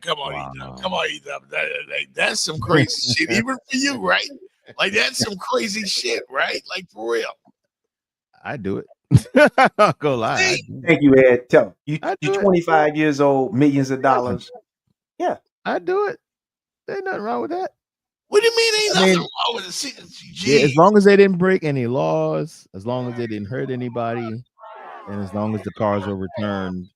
Come on, E-Dub. Come on, E-Dub. That's some crazy shit, even for you, right? Like, that's some crazy shit, right? Like, for real. I do it. Go lie. Thank you, Ed. Tell you, you're 25 years old, millions of dollars. Yeah, I do it. There's nothing wrong with that. What do you mean ain't nothing wrong with it? Yeah, as long as they didn't break any laws, as long as they didn't hurt anybody, and as long as the cars were returned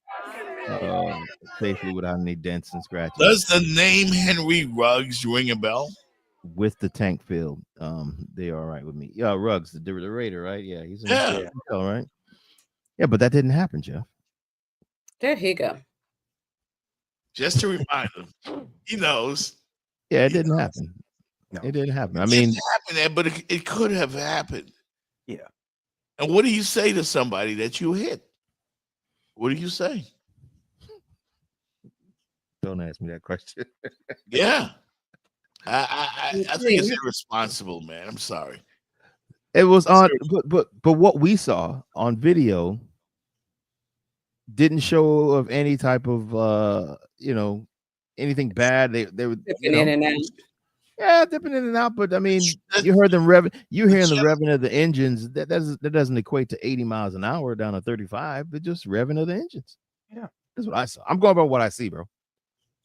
safely without any dents and scratches. Does the name Henry Ruggs ring a bell? With the tank filled, they are all right with me. Yeah, Ruggs, the Raider, right? Yeah, he's in Yeah. all right. Yeah, but that didn't happen, Jeff. There he go. Just to remind him, he knows. Yeah, it didn't happen. No. It didn't happen. I It mean, didn't happen, but it could have happened. Yeah. And what do you say to somebody that you hit? What do you say? Don't ask me that question. Yeah. I think it's irresponsible, man. I'm sorry. It was on, but what we saw on video didn't show of any type of anything bad. They were dipping in and out. Yeah, dipping in and out. But I mean, you heard them you're hearing the revving of the engines. That doesn't equate to 80 miles an hour down to 35. But just revving of the engines. Yeah, that's what I saw. I'm going by what I see, bro.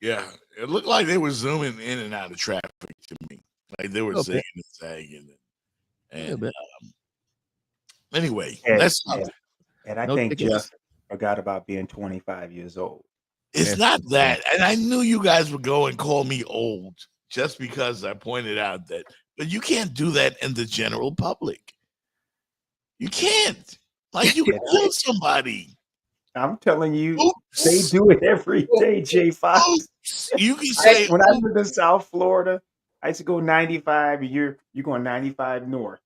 Yeah, it looked like they were zooming in and out of traffic to me. Like they were zigging and zagging. And anyway, and let's. I think Jeff forgot about being 25 years old. It's not that. And I knew you guys would go and call me old just because I pointed out that, but you can't do that in the general public. You can't. Like, you killed somebody. I'm telling you, they do it every day, J5. You can say when I lived in South Florida, I used to go 95, and you're going 95 north.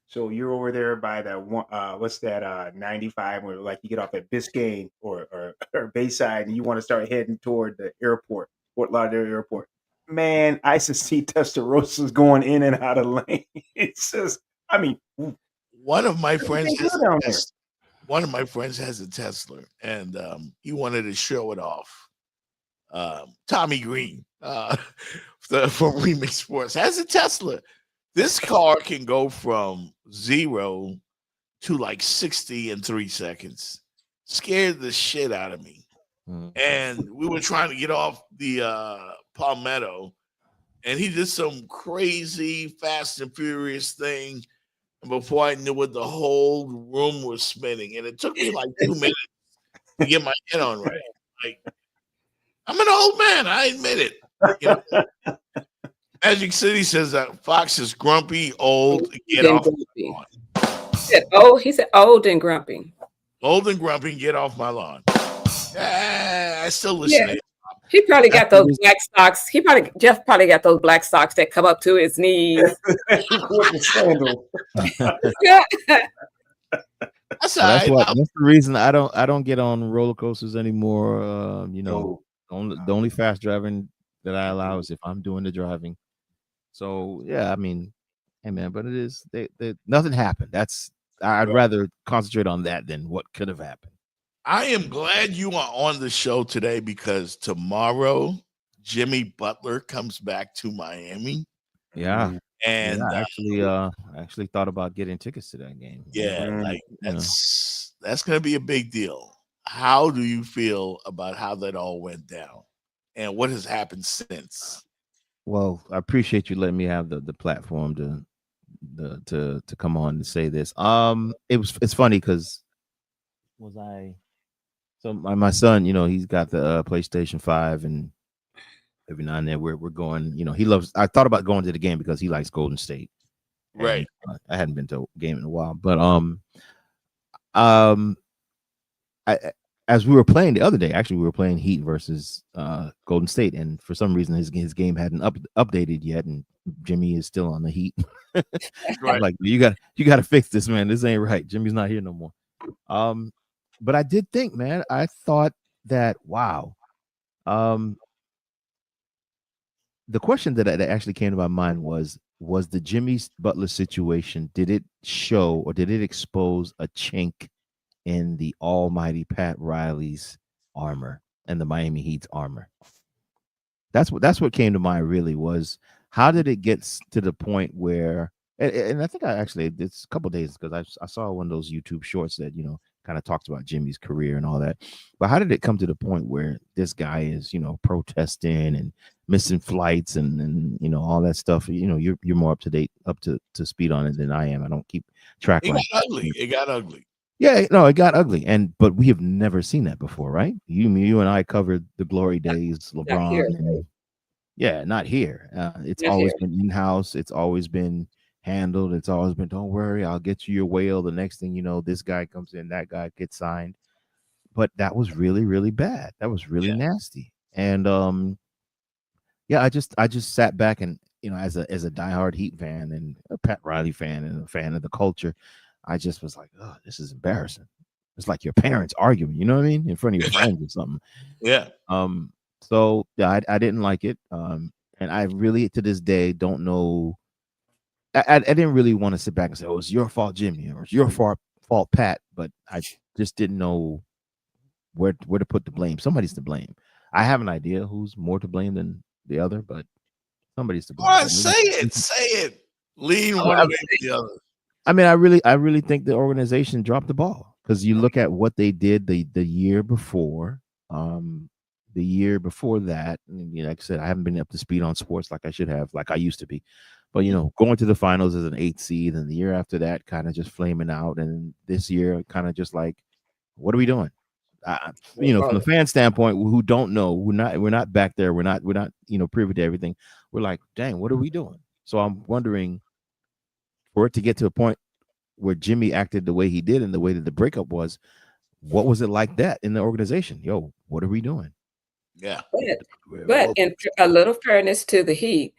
So you're over there by that one, what's that, 95, where like you get off at Biscayne or Bayside, and you want to start heading toward the airport, Fort Lauderdale Airport. Man, I used to see Testarossas going in and out of lane. It's just, I mean, one of my friends has a Tesla, and he wanted to show it off. Tommy Green from Remix Sports has a Tesla. This car can go from 0 to like 60 in 3 seconds. Scared the shit out of me. And we were trying to get off the Palmetto, and he did some crazy Fast and Furious thing. And before I knew it, the whole room was spinning. And it took me like 2 minutes to get my head on right. Like, I'm an old man. I admit it. You know? Magic City says that Fox is grumpy, old. Get off my lawn. He said old and grumpy. Old and grumpy, get off my lawn. I still listen to it. He probably got those black socks. Jeff probably got those black socks that come up to his knees. With the sandal. That's the reason I don't get on roller coasters anymore. You know, the only fast driving that I allow is if I'm doing the driving. So yeah, I mean, hey man, but it is nothing happened. I'd rather concentrate on that than what could have happened. I am glad you are on the show today, because tomorrow Jimmy Butler comes back to Miami. Yeah. And I actually thought about getting tickets to that game. Yeah, like that's gonna be a big deal. How do you feel about how that all went down and what has happened since? Well, I appreciate you letting me have the platform to come on and say this. It's funny because my son, you know, he's got the PlayStation 5, and every now and then we're going, you know, I thought about going to the game because he likes Golden State. Right. And, I hadn't been to a game in a while, but as we were playing the other day, actually we were playing Heat versus Golden State, and for some reason his game hadn't updated yet, and Jimmy is still on the Heat. Right. I'm like, you got to fix this, man. This ain't right. Jimmy's not here no more. But I did think, man, I thought that, wow. The question that actually came to my mind was the Jimmy Butler situation, did it show or did it expose a chink in the almighty Pat Riley's armor and the Miami Heat's armor? That's what came to mind, really, was how did it get to the point where, and I think it's a couple of days because I saw one of those YouTube shorts that, you know, kind of talks about Jimmy's career and all that. But how did it come to the point where this guy is, you know, protesting and missing flights and you know, all that stuff? You know, you're more up to speed on it than I am. I don't keep track. It got ugly. Yeah, no, it got ugly. But we have never seen that before, right? You and I covered the glory days, LeBron. Not here. It's always been in-house. It's always been handled. It's always been, don't worry, I'll get you your whale. The next thing you know, this guy comes in, that guy gets signed. But that was really, really bad. That was really nasty. And I just sat back and, you know, as a diehard Heat fan and a Pat Riley fan and a fan of the culture, I just was like, oh, this is embarrassing. It's like your parents arguing, you know what I mean, in front of your friends or something. Yeah. So yeah, I didn't like it. And I really, to this day, don't know. I didn't really want to sit back and say, oh, it's your fault, Jimmy, or it's your fault, Pat. But I just didn't know where to put the blame. Somebody's to blame. I have an idea who's more to blame than the other, but somebody's to blame. Oh, say it. Lean one way or the other. I mean, I really think the organization dropped the ball, because you look at what they did the year before. The year before that, you know, like I said, I haven't been up to speed on sports like I should have, like I used to be. But, you know, going to the finals as an 8th seed, and the year after that, kind of just flaming out. And this year, kind of just like, what are we doing? from the fan standpoint, who don't know, we're not back there, we're not privy to everything. We're like, dang, what are we doing? So I'm wondering, for it to get to a point where Jimmy acted the way he did and the way that the breakup was, what was it like that in the organization? Yo, what are we doing? Yeah. But in a little fairness to the Heat,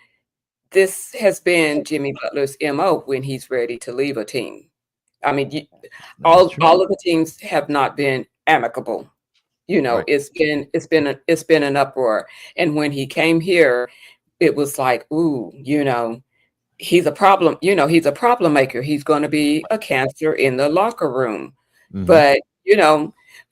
this has been Jimmy Butler's MO when he's ready to leave a team. I mean, all of the teams have not been amicable. Right. It's been an uproar. And when he came here, it was like, ooh, he's a problem. He's a problem maker. He's going to be a cancer in the locker room. Mm-hmm. But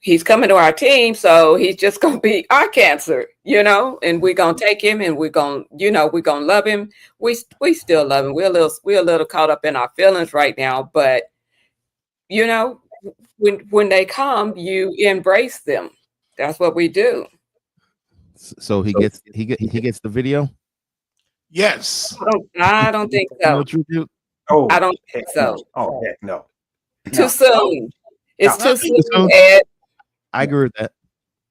he's coming to our team, so he's just going to be our cancer. And we're going to take him, and we're going to love him. We still love him. We're a little caught up in our feelings right now, but when they come, you embrace them. That's what we do. So he gets the video. Yes. I don't think so. Oh, I don't think so. Oh, heck no. Too soon. It's too soon. I agree with that.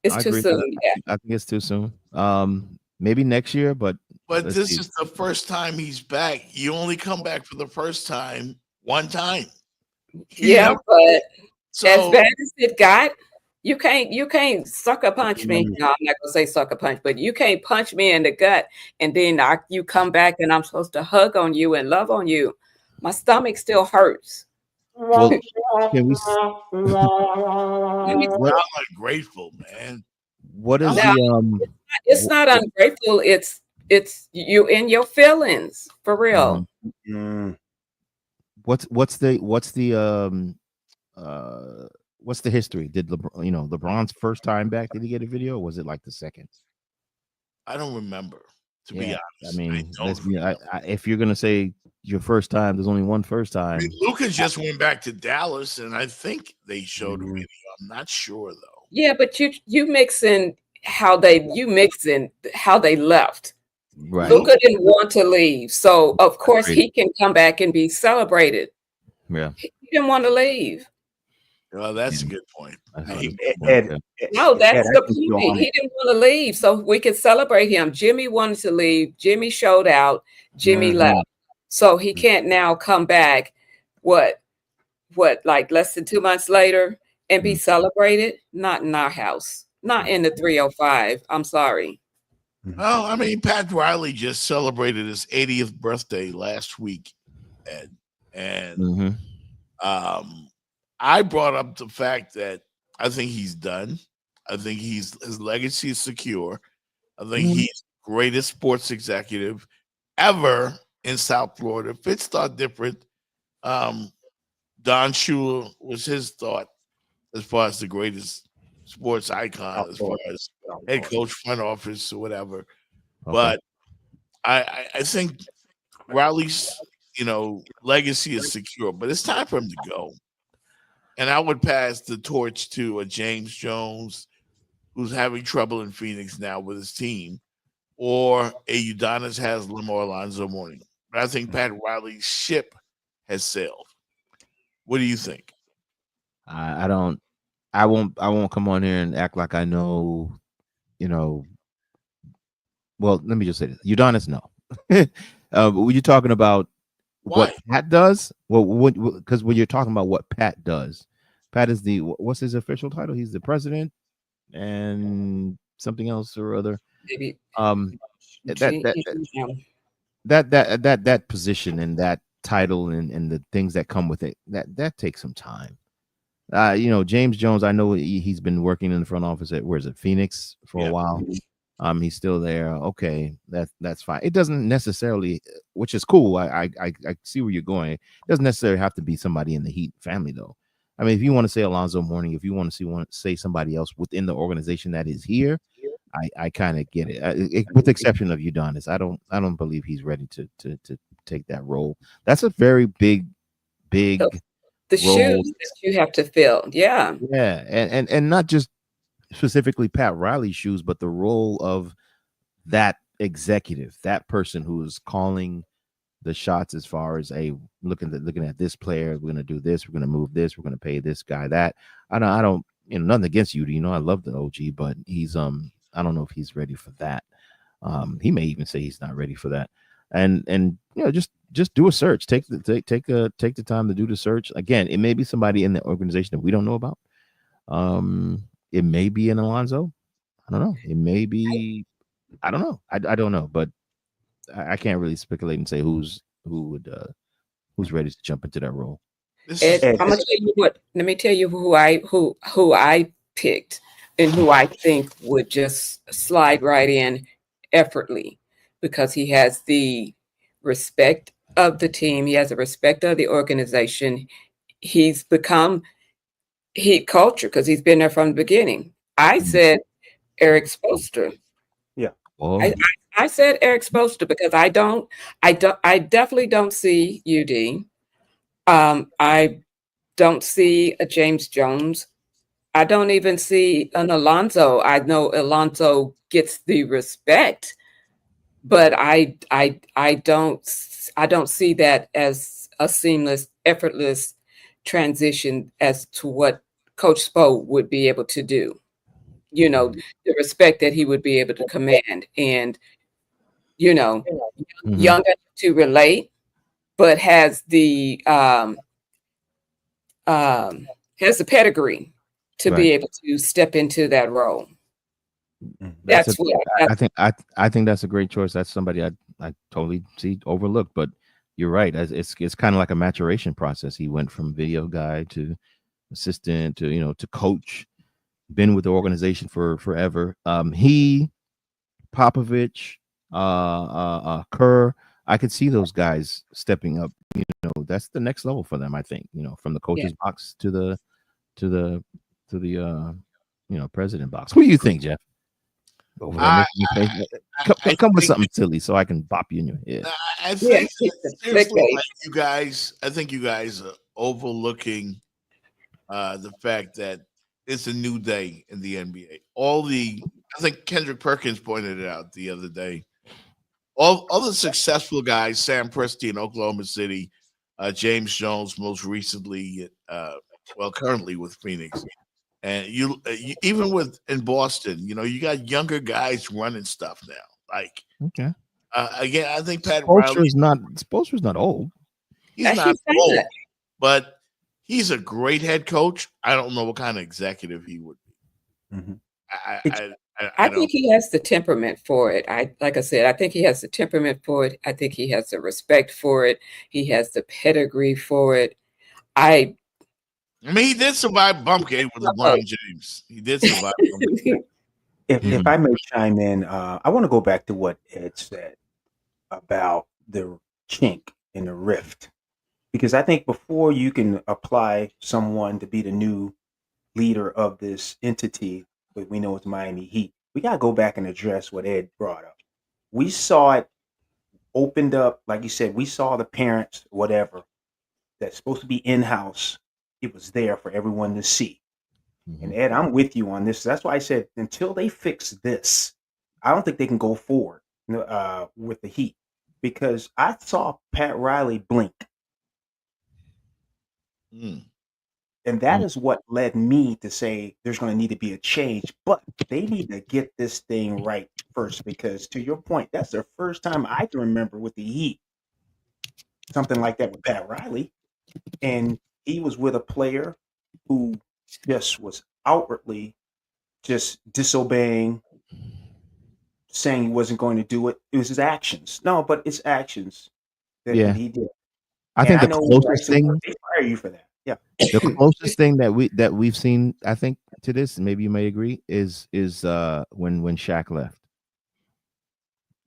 It's too soon. Yeah. I think it's too soon. Maybe next year, but this is the first time he's back. You only come back for the first time one time. Yeah, but as bad as it got, you can't sucker punch me. No, I'm not gonna say sucker punch, but you can't punch me in the gut and then you come back and I'm supposed to hug on you and love on you. My stomach still hurts. Well, can we? I'm ungrateful, man. What is It's not ungrateful. It's you in your feelings for real. Mm-hmm. What's the history? Did LeBron's first time back? Did he get a video, or was it like the second? I don't remember. To be honest, I mean, if you're gonna say your first time, there's only one first time. Lucas just went back to Dallas, and I think they showed a video. I'm not sure though. Yeah, but you mixing how they left. Right. Luka didn't want to leave, so of course he can come back and be celebrated. Yeah, he didn't want to leave. Well, that's a good point. No, that's the point. He didn't want to leave, so we could celebrate him. Jimmy wanted to leave. Jimmy showed out. Jimmy left, so he can't now come back. What? Like less than 2 months later and be celebrated? Not in our house. Not in the 305. I'm sorry. Well, I mean, Pat Riley just celebrated his 80th birthday last week, and I brought up the fact that I think he's done. I think his legacy is secure. I think he's the greatest sports executive ever in South Florida. Fitz thought different. Don Shula was his thought as far as the greatest sports icon, as far as head coach, front office, or whatever. Okay. But I think Riley's legacy is secure, but it's time for him to go. And I would pass the torch to a James Jones, who's having trouble in Phoenix now with his team, or a Udonis Haslem or Alonzo Mourning. But I think Pat Riley's ship has sailed. What do you think? I won't come on here and act like I know, well, let me just say this. Udonis, no. Were you talking about what Pat does? Well, because when you're talking about what Pat does, Pat is what's his official title? He's the president and something else or other. Maybe. That position and that title and the things that come with it, that takes some time. James Jones, I know he's been working in the front office at Phoenix for a while. He's still there. Okay, that's fine. It doesn't necessarily, which is cool. I see where you're going. It doesn't necessarily have to be somebody in the Heat family, though. I mean, if you want to say Alonzo Mourning, if you want to say somebody else within the organization that is here, I kind of get it. With the exception of Udonis, I don't believe he's ready to take that role. That's a very big. The role. Shoes that you have to fill. Yeah. Yeah, and not just specifically Pat Riley's shoes, but the role of that executive, that person who is calling the shots as far as looking at this player, we're going to do this, we're going to move this, we're going to pay this guy that. I don't nothing against UD. I love the OG, but he's I don't know if he's ready for that. He may even say he's not ready for that. And just do a search. Take the time to do the search. Again, it may be somebody in the organization that we don't know about. It may be an Alonzo. I don't know. It may be. I don't know. I don't know, but I can't really speculate and say who's ready to jump into that role. Ed, I'm gonna tell you what. Let me tell you who I picked and who I think would just slide right in effortlessly, because he has the respect of the team. He has the respect of the organization. He's become Heat culture because he's been there from the beginning. I said Eric Spoelstra. Yeah. I said Eric Spoelstra because I definitely don't see UD. I don't see a James Jones. I don't even see an Alonzo. I know Alonzo gets the respect, but I don't see that as a seamless, effortless transition as to what Coach Spo would be able to do. The respect that he would be able to command, and young enough to relate, but has the pedigree to be able to step into that role. I think that's a great choice. That's somebody I totally see overlooked, but you're right. It's kind of like a maturation process. He went from video guy to assistant to to coach. Been with the organization for forever. He, Popovich, Kerr. I could see those guys stepping up. That's the next level for them. I think. From the coach's box to the president box. What do you think, Jeff? Come with something silly so I can bop you in your head. I think you guys are overlooking the fact that it's a new day in the NBA. I think Kendrick Perkins pointed it out the other day. All the successful guys, Sam Presti in Oklahoma City, James Jones most recently, currently with Phoenix. And you even in Boston, you got younger guys running stuff now. Like, okay, again, I think Pat Spoelstra's not old. He's not old, but he's a great head coach. I don't know what kind of executive he would be. Mm-hmm. I think he has the temperament for it. Like I said, I think he has the temperament for it. I think he has the respect for it. He has the pedigree for it. I mean, he did survive Bumpgate with LeBron James. He did survive Bumpgate. If I may chime in, I want to go back to what Ed said about the chink in the rift. Because I think before you can apply someone to be the new leader of this entity, but we know it's Miami Heat, we got to go back and address what Ed brought up. We saw it opened up, like you said, we saw the parents, whatever, that's supposed to be in-house. It was there for everyone to see. And Ed, I'm with you on this. That's why I said until they fix this, I don't think they can go forward with the Heat, because I saw Pat Riley blink. And that is what led me to say there's going to need to be a change, but they need to get this thing right first, because to your point, that's the first time I can remember with the Heat, something like that with Pat Riley. And he was with a player who just was outwardly just disobeying, saying he wasn't going to do it. It was his actions. No, but it's actions that he did. I think the closest thing they fire you for that. Yeah. The closest thing that we've seen, I think, to this, and maybe you may agree, is when Shaq left.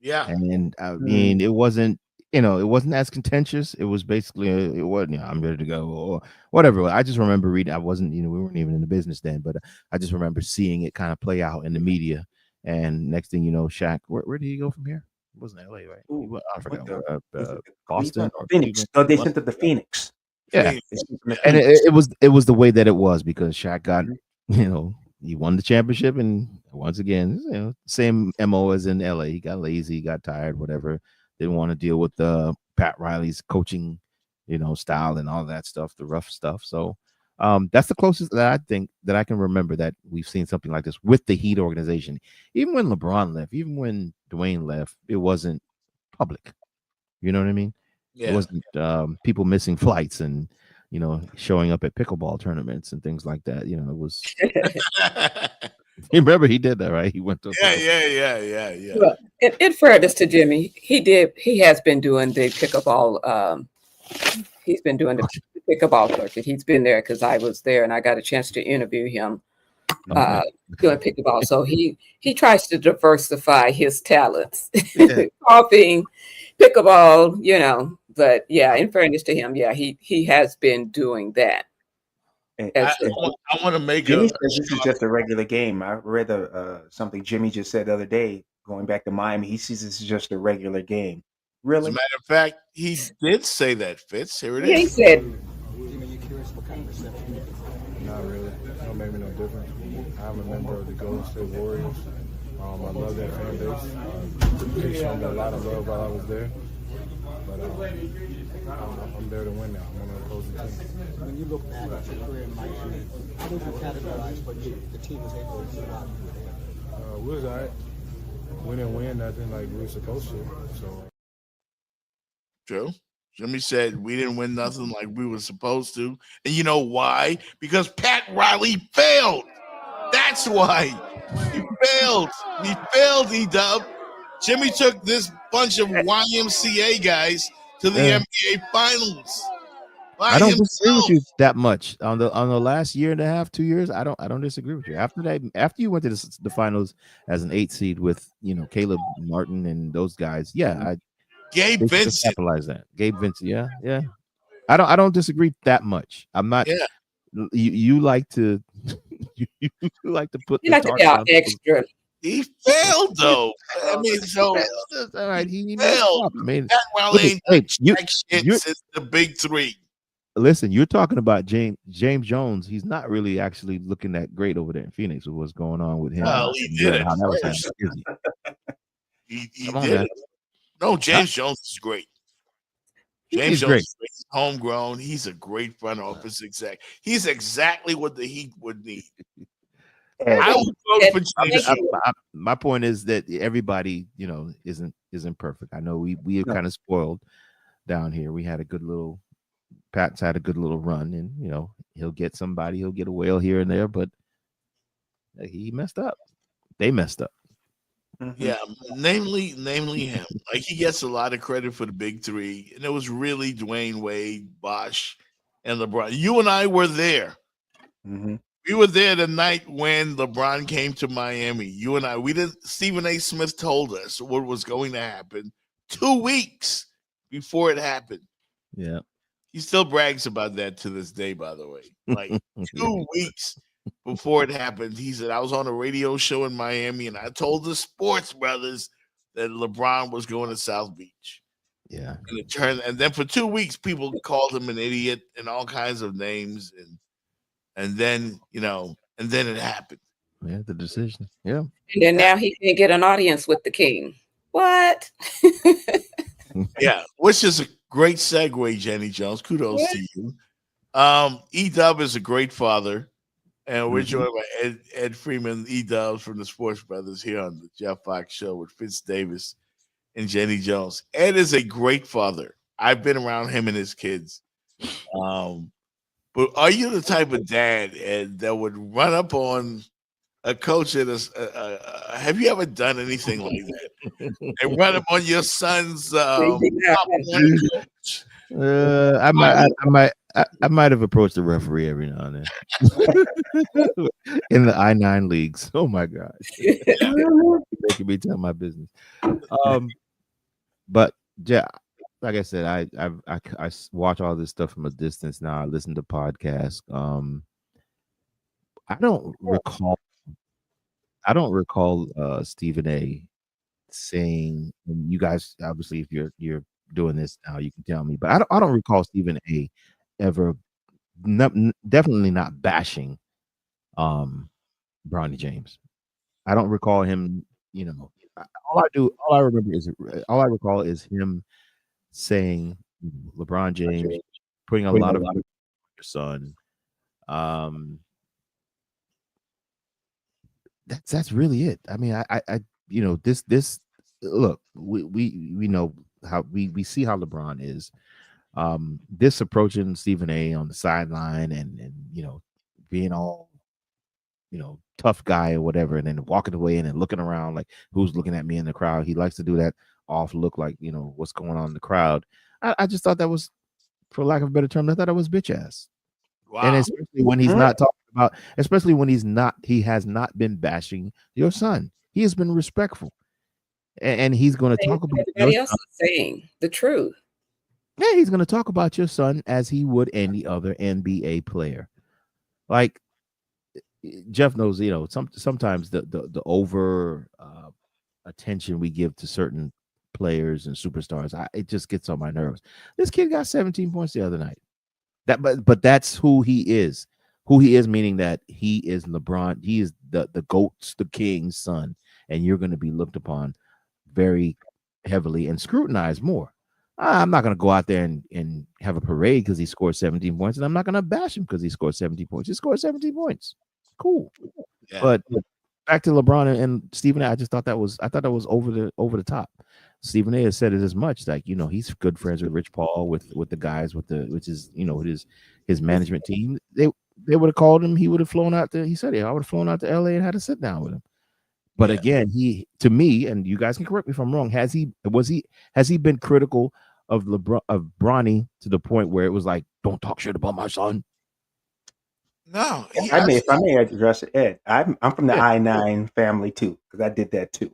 Yeah. And I mean, it wasn't as contentious. It was basically it wasn't, I'm ready to go or whatever. I just remember reading. I wasn't, we weren't even in the business then, but I just remember seeing it kind of play out in the media. And next thing you know, Shaq, where did he go from here? It wasn't LA, right? I forgot. Boston or Phoenix. No, they sent it to Phoenix. Yeah, and it was the way that it was, because Shaq got, he won the championship, and once again, same MO as in LA. He got lazy, got tired, whatever. Didn't want to deal with Pat Riley's coaching, style and all that stuff, the rough stuff. So That's the closest that I think that I can remember that we've seen something like this with the Heat organization. Even when LeBron left, even when Dwayne left, it wasn't public. You know what I mean? It Yeah. wasn't people missing flights and showing up at pickleball tournaments and things like that. It was. You remember he did that, right? He went to Yeah. Well, in fairness to Jimmy, he has been doing the pickleball. He's been doing the pickleball circuit. He's been there because I was there and I got a chance to interview him doing pickleball. So he tries to diversify his talents, golfing, pickleball, But yeah, in fairness to him, he has been doing that. I want to make Jimmy says this is just a regular game. I read something Jimmy just said the other day, going back to Miami. He sees this as just a regular game. Really? As a matter of fact, he did say that, Fitz. Here it is. He said, Jimmy, you curious what kind of reception? Not really. It don't make me no difference. I'm a member of the Golden State Warriors. I love that fan base. They showed me a lot of love while I was there. But I'm there to win now. I'm on the opposing team. When you look back at your career in Miami, how would you categorize what the team was able to do while you were there? We was all right. We didn't win nothing like we were supposed to. So. True. Jimmy said we didn't win nothing like we were supposed to. And you know why? Because Pat Riley failed. That's why. He failed. He failed, E-Dub. Jimmy took this bunch of YMCA guys to the NBA Finals. I don't disagree with you that much on the last year and a half, 2 years. I don't disagree with you. After you went to the finals as an 8 seed with Caleb Martin and those guys, Gabe Vincent. Capitalize that. Gabe Vincent, yeah. I don't disagree that much. I'm not. Yeah. You like to you like to put. You like to be out extra. He failed though. I mean, so all right. He failed. I mean, Pat Riley ain't you're since the big three. Listen, you're talking about James Jones. He's not really actually looking that great over there in Phoenix with what's going on with him. Well, he did it. How that was He Come on, did man. it. No, James Jones is great. James Jones is great. He's homegrown. He's a great front office exec. He's exactly what the Heat would need. I would vote for James. My point is that everybody, isn't perfect. I know we are kind of spoiled down here. We had a good little. Pat's had a good little run, and he'll get somebody, he'll get a whale here and there, but he messed up. They messed up. Yeah, namely him. Like he gets a lot of credit for the big three, and it was really Dwayne Wade, Bosh, and LeBron. You and I were there. Mm-hmm. We were there the night when LeBron came to Miami. You and I, we didn't. Stephen A. Smith told us what was going to happen 2 weeks before it happened. Yeah. He still brags about that to this day, by the way. Like 2 weeks before it happened, he said, I was on a radio show in Miami and I told the sports brothers that LeBron was going to South Beach. Yeah. And it turned, and then for 2 weeks, people called him an idiot and all kinds of names. And then, and then it happened. Yeah, the decision. Yeah. And then now he can get an audience with the king. What? Yeah, which is a great segue, Jenny Jones. Kudos to you. E-Dub is a great father, and we're joined by Ed Freeman, E-Dubs from the Sports Brothers here on the Jeff Fox Show with Fitz Davis and Jenny Jones. Ed is a great father. I've been around him and his kids. But are you the type of dad, Ed, that would run up on a coach at have you ever done anything like that? And run up on your son's top one coach? I might have approached the referee every now and then in the I-9 leagues. Oh my God, they could be telling my business. But yeah, like I said, I watch all this stuff from a distance now. I listen to podcasts. I don't recall Stephen A. saying, and you guys obviously, if you're doing this now, you can tell me, but I don't recall Stephen A. ever, definitely not bashing Bronny James. I don't recall him. All I recall is him saying LeBron James putting a lot of your son. That's really it. I mean, I this look, we know how we see how LeBron is. This approaching Stephen A on the sideline and being all tough guy or whatever, and then walking away and then looking around like who's looking at me in the crowd. He likes to do that off look, like what's going on in the crowd. I just thought that was, for lack of a better term, I thought it was bitch ass. Wow. And especially when he's not talking about, especially when he has not been bashing your son. He has been respectful, and he's going to talk about everybody else is saying the truth. Yeah, he's going to talk about your son as he would any other NBA player. Like Jeff knows, sometimes the over attention we give to certain players and superstars, it just gets on my nerves. This kid got 17 points the other night. But that's who he is. Who he is, meaning that he is LeBron. He is the GOAT, the king's son, and you're going to be looked upon very heavily and scrutinized more. I'm not going to go out there and have a parade because he scored 17 points, and I'm not going to bash him because he scored 17 points. He scored 17 points. Cool. Yeah. But back to LeBron and Stephen A, I thought that was over the top. Stephen A has said it as much, like he's good friends with Rich Paul, with the guys, which is his management team. They would have called him. He would have flown out to. He said, I would have flown out to LA and had a sit down with him. But again, to me, and you guys can correct me if I'm wrong, has he been critical of Bronny to the point where it was like, don't talk shit about my son? No. If I may address it, Ed, I'm from the I-9 family too, because I did that too.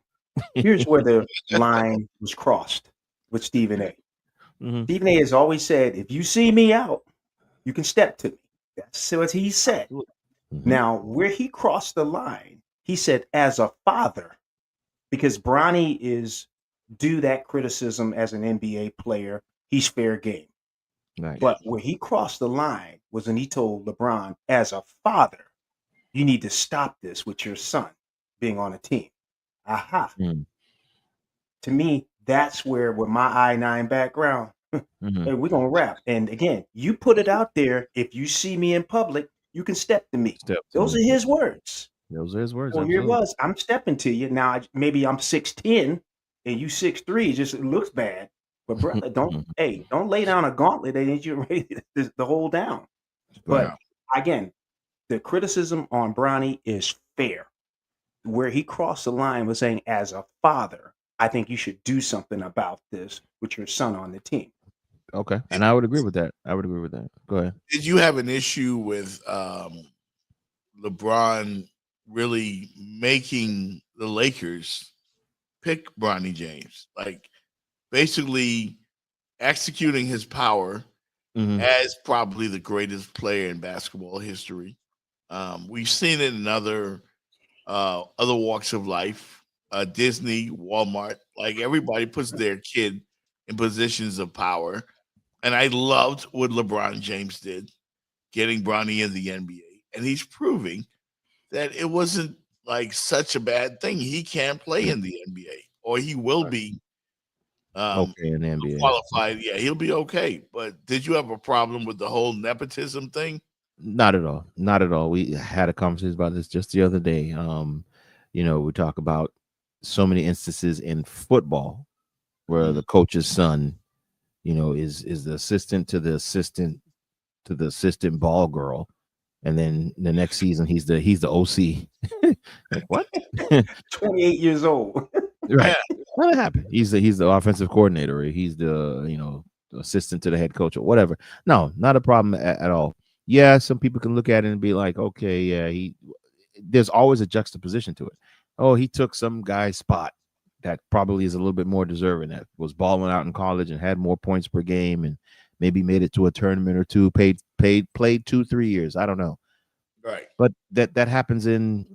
Here's where the line was crossed with Stephen A. Mm-hmm. Stephen A has always said, if you see me out, you can step to me. That's what he said. Mm-hmm. Now, where he crossed the line, he said, as a father, because Bronny is due that criticism as an NBA player, he's fair game. Right. But where he crossed the line was when he told LeBron, as a father, you need to stop this with your son being on a team. Aha. Mm. To me, that's where, with my I-9 background, hey, we're going to rap. And again, you put it out there. If you see me in public, you can step to me. Those are his words. Those are his words. Well, here it was. I'm stepping to you. Now, maybe I'm 6'10", and you 6'3". Just it looks bad. But brother, don't lay down a gauntlet that ain't you ready to hold down. But again, the criticism on Bronny is fair. Where he crossed the line was saying, as a father, I think you should do something about this with your son on the team. Okay. And I would agree with that. Go ahead. Did you have an issue with LeBron really making the Lakers pick Bronny James? Like basically executing his power as probably the greatest player in basketball history. We've seen it in other walks of life, Disney, Walmart, like everybody puts their kid in positions of power. And I loved what LeBron James did, getting Bronny in the NBA. And he's proving that it wasn't like such a bad thing. He can play in the NBA, or he will be okay in the NBA. Qualified. Yeah, he'll be okay. But did you have a problem with the whole nepotism thing? Not at all. Not at all. We had a conversation about this just the other day. We talk about so many instances in football where the coach's son, is the assistant to the assistant ball girl, and then the next season he's the OC. Like, what? 28 years old. Right. What happened? He's the offensive coordinator, or he's the assistant to the head coach or whatever. No, not a problem at all. Yeah, some people can look at it and be like, okay, yeah, there's always a juxtaposition to it. Oh, he took some guy's spot that probably is a little bit more deserving, that was balling out in college and had more points per game and maybe made it to a tournament or two, played 2-3 years. I don't know. Right. But that happens in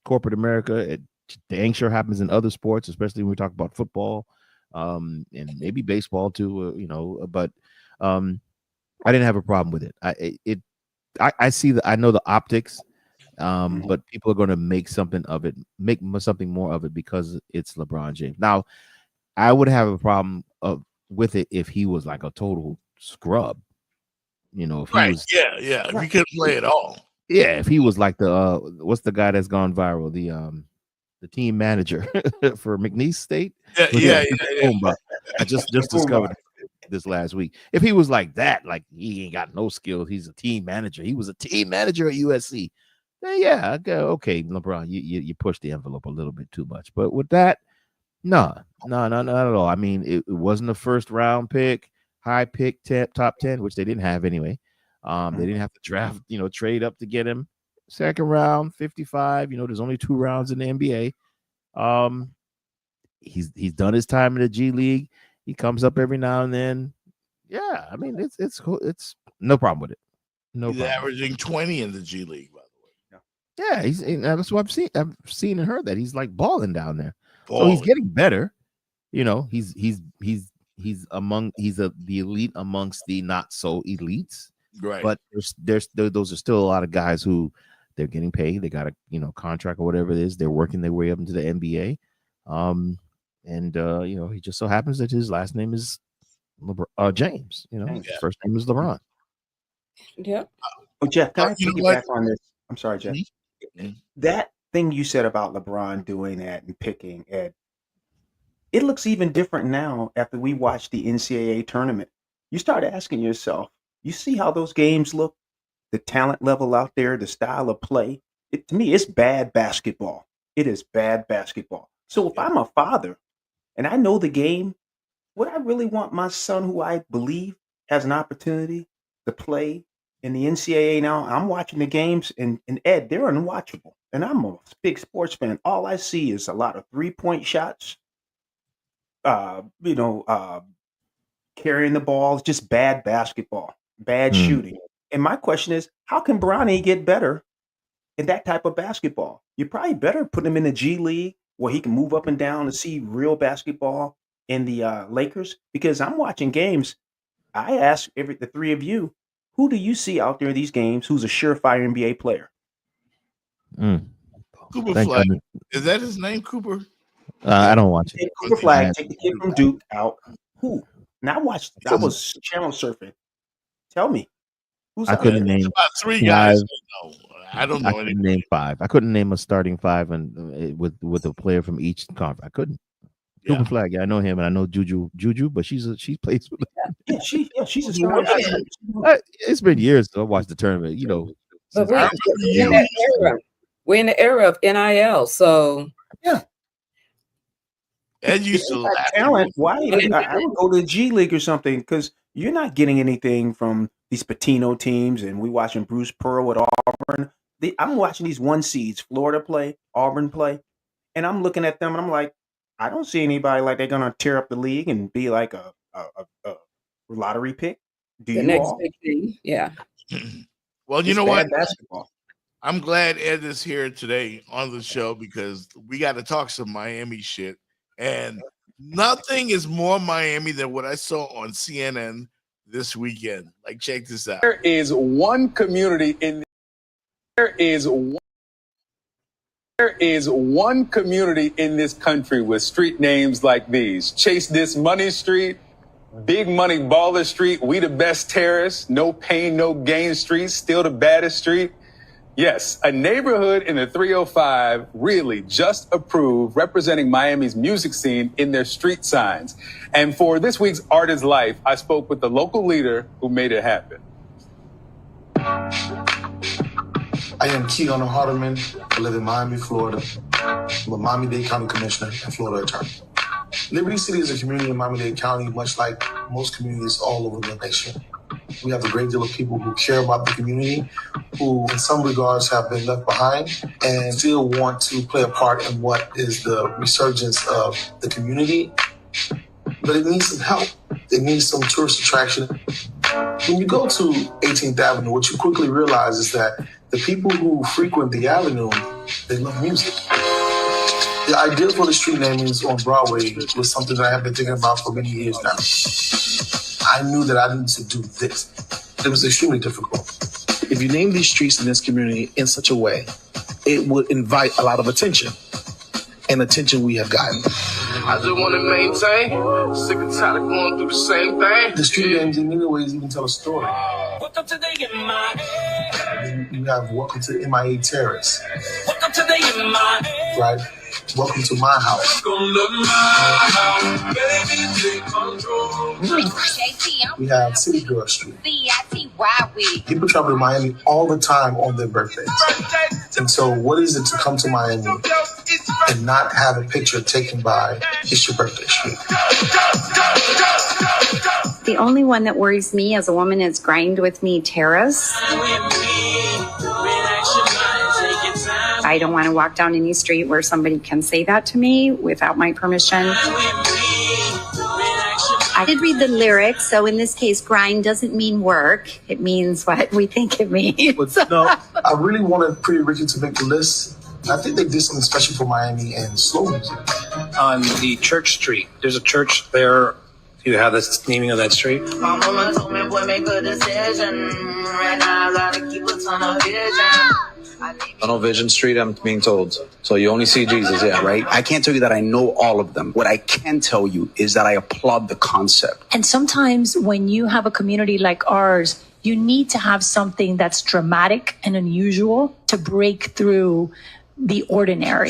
corporate America. It dang sure happens in other sports, especially when we talk about football, and maybe baseball too, but I didn't have a problem with it. I see I know the optics, but people are going to make something of it, make something more of it because it's LeBron James. Now, I would have a problem with it if he was like a total scrub, if he was, if he couldn't play at all. Yeah, if he was like the what's the guy that's gone viral? The team manager for McNeese State. Yeah. I just discovered this last week. If he was like that, like he ain't got no skills, he's a team manager. He was a team manager at USC. Then yeah, I go, okay, LeBron, you push the envelope a little bit too much. But with that, no, not at all. I mean, it wasn't a first round pick, high pick, top 10, which they didn't have anyway. They didn't have to draft, trade up to get him. Second round, 55. There's only 2 rounds in the NBA. He's done his time in the G League. He comes up every now and then. Yeah, I mean it's cool. It's no problem with it. He's averaging 20 in the G League, by the way. Yeah, that's what I've seen and heard that he's like balling down there. So he's getting better. He's the elite amongst the not so elites. Right. But there's those are still a lot of guys who they're getting paid. They got a contract or whatever it is. They're working their way up into the NBA. He just so happens that his last name is James. His first name is LeBron. Yep. Oh, Jeff, can I piggyback on this? I'm sorry, Jeff. Mm-hmm. That thing you said about LeBron doing that and picking Ed, it looks even different now after we watched the NCAA tournament. You start asking yourself, you see how those games look, the talent level out there, the style of play. To me, it's bad basketball. It is bad basketball. So if I'm a father and I know the game, would I really want my son, who I believe has an opportunity to play in the NCAA now? I'm watching the games, and Ed, they're unwatchable. And I'm a big sports fan. All I see is a lot of 3-point shots, carrying the ball, just bad basketball, bad shooting. And my question is, how can Bronny get better in that type of basketball? You probably better put him in the G League where he can move up and down and see real basketball in the Lakers. Because I'm watching games. I ask the 3 of you, who do you see out there in these games who's a surefire NBA player? Cooper Flag. Is that his name, Cooper? I don't watch it. Cooper Flag, take the kid from Duke out. Who? Now I was channel surfing. Tell me. Who's I couldn't name about 3 guys. I don't know. I couldn't name 5. I couldn't name a starting 5 and with a player from each conference. I couldn't. Yeah. Cooper Flag, I know him, and I know Juju, but she plays with him. She's a star. It's been years since I watched the tournament. But we're in the era of NIL, so yeah. And you still talent. Why? I would go to the G League or something, because you're not getting anything from these Patino teams, and we watching Bruce Pearl with Auburn. I'm watching these 1 seeds, Florida play, Auburn play, and I'm looking at them and I'm like, I don't see anybody like they're gonna tear up the league and be like a lottery pick. Do the you next all? big thing, yeah. Well, you know what? Basketball. I'm glad Ed is here today on the show, because we got to talk some Miami shit. And nothing is more Miami than what I saw on CNN this weekend. Like, check this out. There is one community in this country with street names like these: Chase This Money Street, Big Money Baller Street, We the Best Terrorists, No Pain, No Gain Street, Still the Baddest Street. Yes, a neighborhood in the 305 really just approved representing Miami's music scene in their street signs. And for this week's Art is Life, I spoke with the local leader who made it happen. I am Keon Hardeman. I live in Miami, Florida. I'm a Miami-Dade County Commissioner and Florida Attorney. Liberty City is a community in Miami-Dade County, much like most communities all over the nation. We have a great deal of people who care about the community, who in some regards have been left behind and still want to play a part in what is the resurgence of the community. But it needs some help. It needs some tourist attraction. When you go to 18th Avenue, what you quickly realize is that the people who frequent the avenue, they love music. The idea for the street namings on Broadway was something that I have been thinking about for many years now. I knew that I needed to do this. It was extremely difficult. If you name these streets in this community in such a way, it would invite a lot of attention. And attention we have gotten. I just want to maintain. Sick and tired of going through the same thing. The street names in many ways even tell a story. Woke up today in my head. you have Welcome to MIA Terrace. Welcome to the MIA. Right? Welcome to my house. We have City Girl Street. People travel to Miami all the time on their birthdays. And so what is it to come to Miami and not have a picture taken by It's Your Birthday Street? The only one that worries me as a woman is Grind With Me Terrace. I don't want to walk down any street where somebody can say that to me without my permission. I did read the lyrics, so in this case, grind doesn't mean work. It means what we think it means. I really wanted Pretty Ricky to make the list. I think they did something special for Miami and slow music. On the Church Street, there's a church there. Do you have the naming of that street? My mama told me, boy, make a decision. Right now, I gotta keep a ton of vision. Tunnel Vision Street, I'm being told. So you only see Jesus, yeah, right? I can't tell you that I know all of them. What I can tell you is that I applaud the concept. And sometimes when you have a community like ours, you need to have something that's dramatic and unusual to break through the ordinary.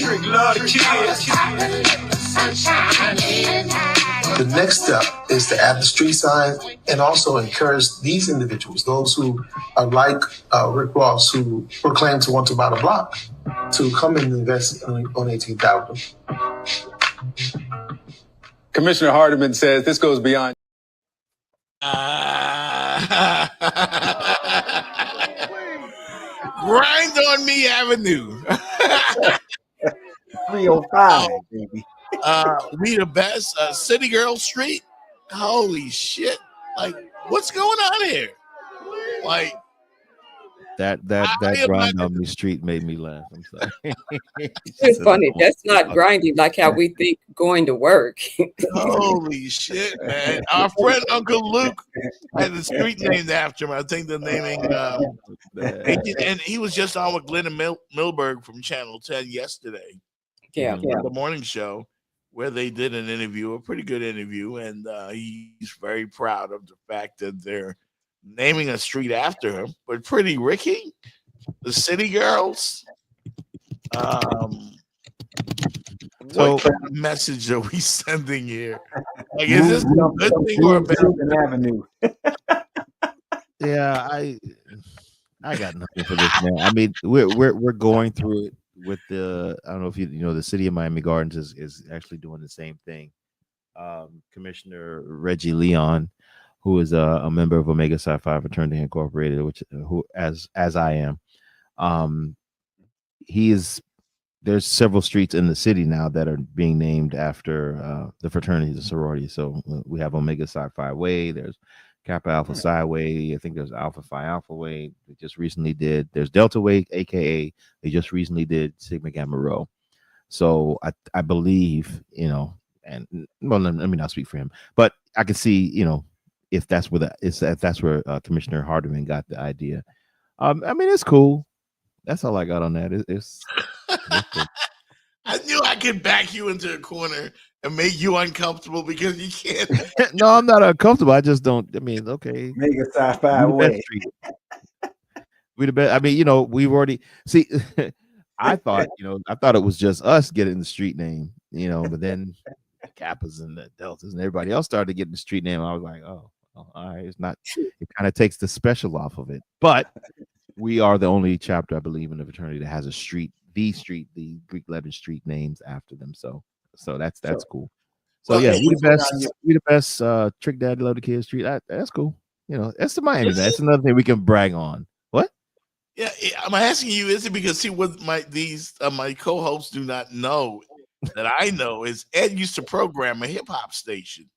The next step is to add the street sign and also encourage these individuals, those who are like Rick Ross, who proclaim to want to buy the block, to come and invest on 18th Avenue. Commissioner Hardiman says this goes beyond. Grind on Me Avenue. 305, baby. We the best. City Girl Street. Holy shit! Like, what's going on here? Like that grind on me street made me laugh. I'm sorry. It's funny. That's not grinding like how we think going to work. Holy shit, man! Our friend Uncle Luke had a street named after him. I think the naming. And he was just on with Glenn Milberg from Channel 10 yesterday. Yeah, the morning show, where they did an interview, a pretty good interview, and he's very proud of the fact that they're naming a street after him. But Pretty Ricky, the City Girls, what kind of message are we sending here? Like, is this a good thing or a bad thing? Avenue. Yeah, I got nothing for this, man. I mean, we're going through it with the, I don't know if you know, the city of Miami Gardens is actually doing the same thing. Commissioner Reggie Leon, who is a member of Omega Psi Phi Fraternity Incorporated, who as I am, there's several streets in the city now that are being named after the fraternities and sororities. So we have Omega Psi Phi Way, there's Kappa Alpha Psi Way, I think there's Alpha Phi Alpha Way. They just recently did. There's Delta Way, aka they just recently did Sigma Gamma Rho. So I believe, you know, and well, let me not speak for him, but I can see, you know, if that's where Commissioner Hardiman got the idea. I mean, it's cool. That's all I got on that. It's cool. I knew I could back you into a corner and make you uncomfortable because you can't. No, I'm not uncomfortable. I just don't. I mean, okay. Mega Sci-Fi way. We the best. I mean, you know, we've already see. I thought it was just us getting the street name, you know, but then the Kappas and the Deltas and everybody else started getting the street name. I was like, oh, all right, it's not. It kind of takes the special off of it, but we are the only chapter, I believe, in the fraternity that has a street, the Greek Lebanon street names after them. So that's cool. So yeah, we the best. Trick Daddy Love the Kids Street. That's cool. You know, that's the Miami. That's another thing we can brag on. What? Yeah, I'm asking you, is it because what my co-hosts do not know that I know is Ed used to program a hip hop station.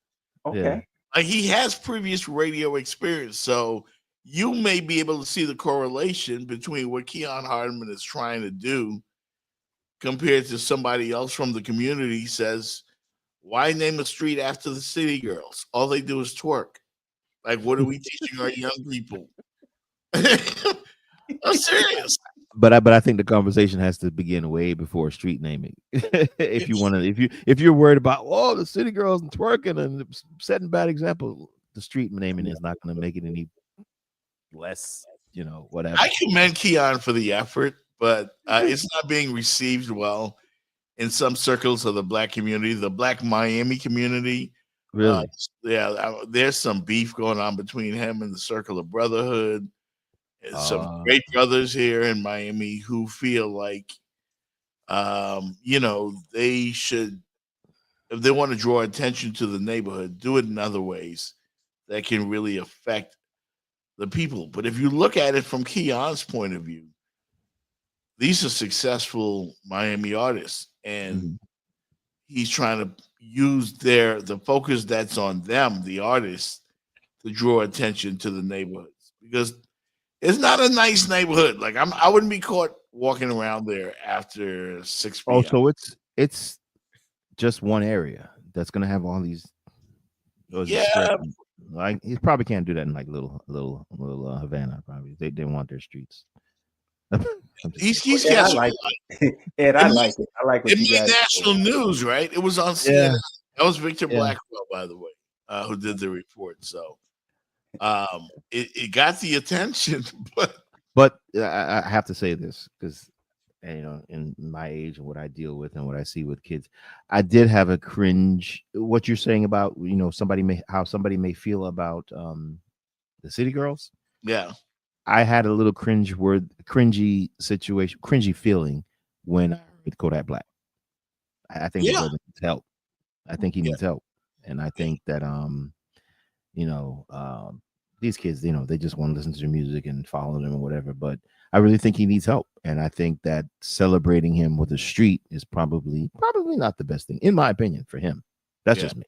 Okay. Yeah. Like, he has previous radio experience, so you may be able to see the correlation between what Keon Hardiman is trying to do compared to somebody else from the community says, why name a street after the City Girls? All they do is twerk. Like, what are we teaching our young people? I'm serious. But I think the conversation has to begin way before street naming. if you're worried about the City Girls and twerking and setting bad example, the street naming is not going to make it any less whatever. I commend Keon for the effort, but it's not being received well in some circles of the Black community, the Black Miami community. Really? There's some beef going on between him and the Circle of Brotherhood. Some great brothers here in Miami who feel like, they should, if they want to draw attention to the neighborhood, do it in other ways that can really affect the people. But if you look at it from Keon's point of view, these are successful Miami artists, and he's trying to use the focus that's on them, the artists, to draw attention to the neighborhoods, because it's not a nice neighborhood. Like I wouldn't be caught walking around there after 6 p.m. Oh, so it's just one area that's gonna have all these. Like he probably can't do that in like little Havana. Probably they want their streets. He's Ed, got I like it. Ed, I like it. I like what it you made guys national news, right? It was on CNN. Yeah. That was Victor Yeah. Blackwell, by the way, who did the report. So it got the attention, But I have to say this because in my age and what I deal with and what I see with kids, I did have a cringe. What you're saying about how somebody may feel about the City Girls. yeah. I had a little cringy situation, cringy feeling when I heard Kodak Black. I think the brother needs help. I think he needs help, and I think that these kids, they just want to listen to their music and follow them or whatever. But I really think he needs help, and I think that celebrating him with a street is probably not the best thing, in my opinion, for him. That's just me.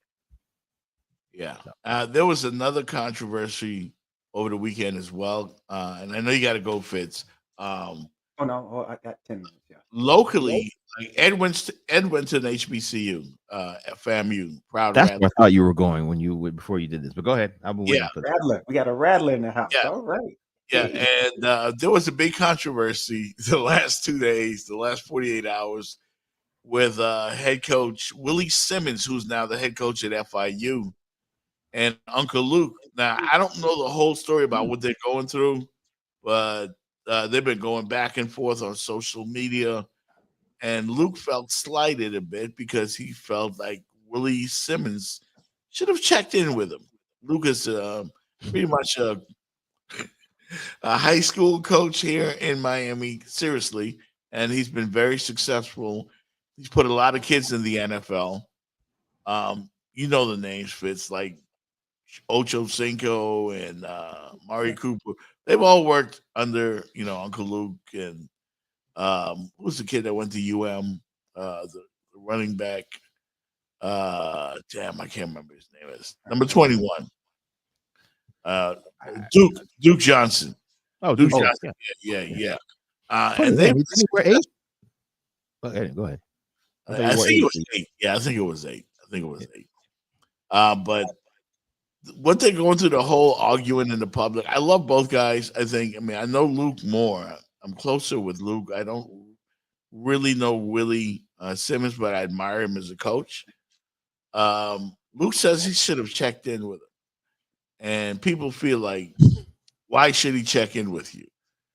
Yeah. There was another controversy over the weekend as well, and I know you got to go, Fitz. Oh no, I got 10 minutes. Yeah. Locally, like Ed went to an HBCU, FAMU. Proud That's Rattler. where I thought you were going before you did this. But go ahead. I've been waiting for that. Rattler. We got a rattler in the house. Yeah. All right. Yeah, and there was a big controversy the last 2 days, the last 48 hours, with head coach Willie Simmons, who's now the head coach at FIU, and Uncle Luke. Now, I don't know the whole story about what they're going through, but they've been going back and forth on social media, and Luke felt slighted a bit because he felt like Willie Simmons should have checked in with him. Luke is pretty much a high school coach here in Miami, seriously, and he's been very successful. He's put a lot of kids in the NFL. You know the names, Fitz, like Ocho Cinco and Mari Cooper. They've all worked under, Uncle Luke, and who's the kid that went to UM, the running back? I can't remember his name. Is number 21. Duke Johnson. Oh, Duke Johnson. Johnson. Yeah. And they were 8. Go ahead. I think it was 8. Yeah, I think it was 8. But what they're going through, the whole arguing in the public, I love both guys. I know Luke more. I'm closer with Luke. I don't really know Willie Simmons, but I admire him as a coach. Luke says he should have checked in with him. And people feel like, why should he check in with you?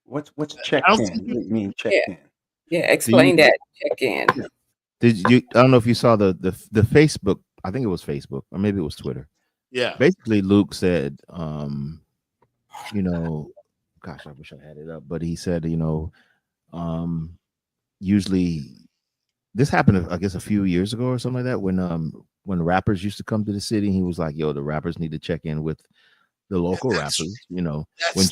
What's check in? What do you mean check in? Yeah, explain that. Check in. Did you? I don't know if you saw the Facebook. I think it was Facebook, or maybe it was Twitter. Yeah. Basically, Luke said, gosh, I wish I had it up, but he said, usually this happened, I guess, a few years ago or something like that, when rappers used to come to the city. He was like, "Yo, the rappers need to check in with the local rappers." When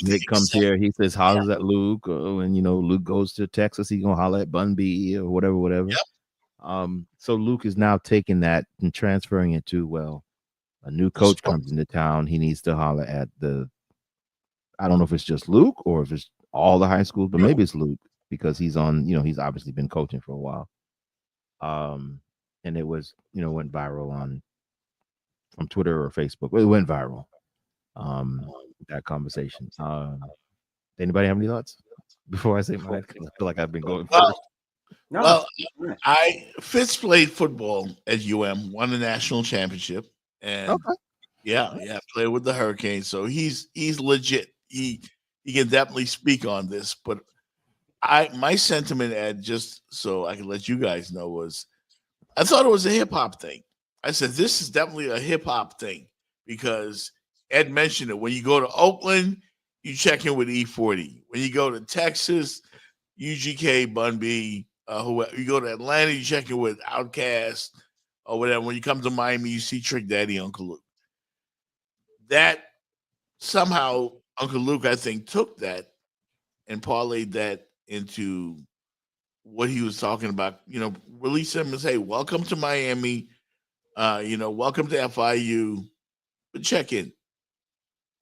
Jake comes here, he says, "Hollers at Luke," and Luke goes to Texas, he gonna holler at Bun B or whatever. Yep. So Luke is now taking that and transferring it to, a new coach comes into town, he needs to holler at I don't know if it's just Luke or if it's all the high schools, but maybe it's Luke because he's on, he's obviously been coaching for a while. And it was, went viral from Twitter or Facebook. It went viral. That conversation. Anybody have any thoughts before I say my? I feel like I've been going first. Fitz played football at won the national championship, and played with the Hurricanes. So he's legit. he can definitely speak on this. But my sentiment, Ed, just so I can let you guys know, was I thought it was a hip hop thing. I said this is definitely a hip hop thing because Ed mentioned it. When you go to Oakland, you check in with E40. When you go to Texas, UGK, Bun B, whoever. You go to Atlanta, you check in with Outkast or whatever. When you come to Miami, you see Trick Daddy, Uncle Luke. That somehow Uncle Luke, I think, took that and parlayed that into what he was talking about. Willie Simmons, hey, welcome to Miami. Welcome to FIU. But check in.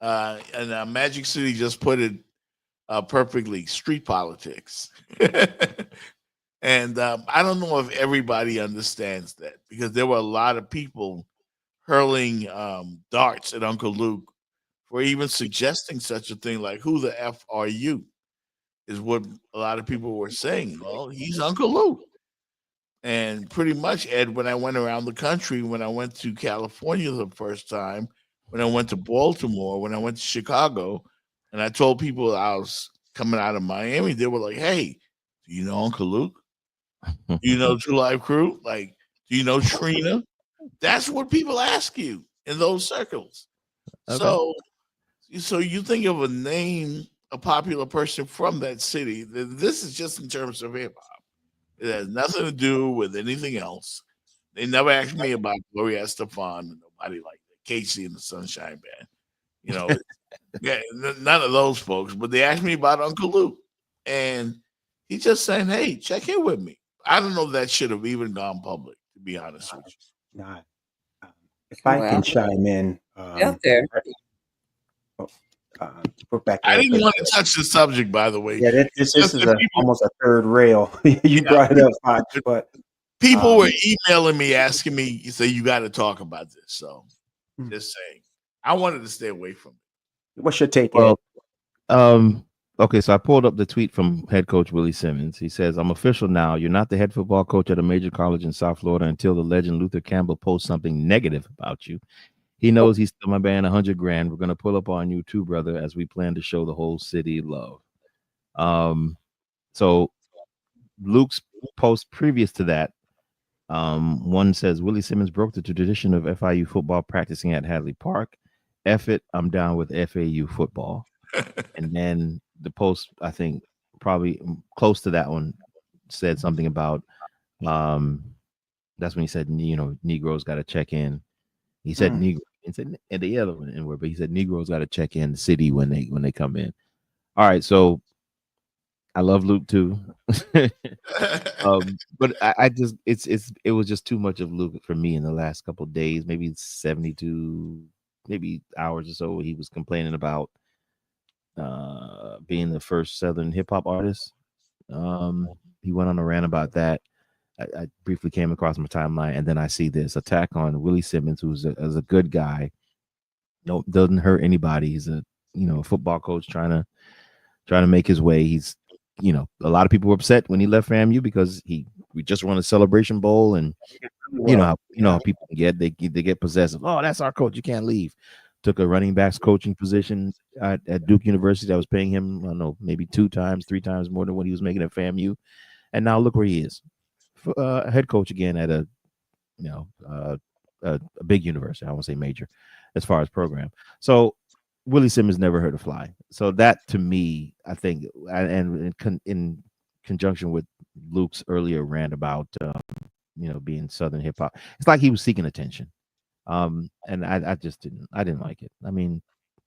And Magic City just put it perfectly, street politics. And I don't know if everybody understands that because there were a lot of people hurling darts at Uncle Luke for even suggesting such a thing like, who the F are you? Is what a lot of people were saying. Well, he's Uncle Luke. And pretty much, Ed, when I went around the country, when I went to California the first time, when I went to Baltimore, when I went to Chicago, and I told people I was coming out of Miami, they were like, hey, do you know Uncle Luke? Do you know True Life Crew? Like, do you know Trina? That's what people ask you in those circles. Okay. So you think of a name, a popular person from that city. This is just in terms of hip hop. It has nothing to do with anything else. They never asked me about Gloria Estefan and nobody like that. Casey and the Sunshine Band. Yeah, none of those folks. But they asked me about Uncle Luke, and he's just saying, "Hey, check in with me." I don't know if that should have even gone public, to be honest with you. Not. If I can chime in, out there. Put back. I didn't want to touch the subject, by the way. Yeah, this is almost a third rail. You brought it up, Fox, but people were emailing me, asking me, "Say you got to talk about this." So, just saying, I wanted to stay away from it. What's your take? Well, okay, so I pulled up the tweet from head coach Willie Simmons. He says, "I'm official now. You're not the head football coach at a major college in South Florida until the legend Luther Campbell posts something negative about you. He knows he's still my band $100 grand. We're gonna pull up on you too, brother, as we plan to show the whole city love." So Luke's post previous to that, one says Willie Simmons broke the tradition of FIU football practicing at Hadley Park. F it, I'm down with FAU football. And then the post, I think probably close to that one, said something about that's when he said, Negroes got to check in. He said Negro. And the other one, but he said Negroes got to check in the city when they come in. All right, so I love Luke too, but I just it was just too much of Luke for me in the last couple of days, maybe 72 hours or so. He was complaining about being the first Southern hip hop artist. He went on a rant about that. I briefly came across my timeline, and then I see this attack on Willie Simmons, who's a good guy. Doesn't hurt anybody. He's a football coach trying to make his way. He's a lot of people were upset when he left FAMU because we just won a Celebration Bowl, and you know how people get they get possessive. Oh, that's our coach, you can't leave. Took a running backs coaching position at Duke University that was paying him, I don't know, maybe 2 times, 3 times more than what he was making at FAMU, and now look where he is. Head coach again at a big university. I won't say major as far as program. So Willie Simmons never heard a fly. So that to me, I think, and in conjunction with Luke's earlier rant about being Southern hip hop, it's like he was seeking attention. And I didn't like it. I mean,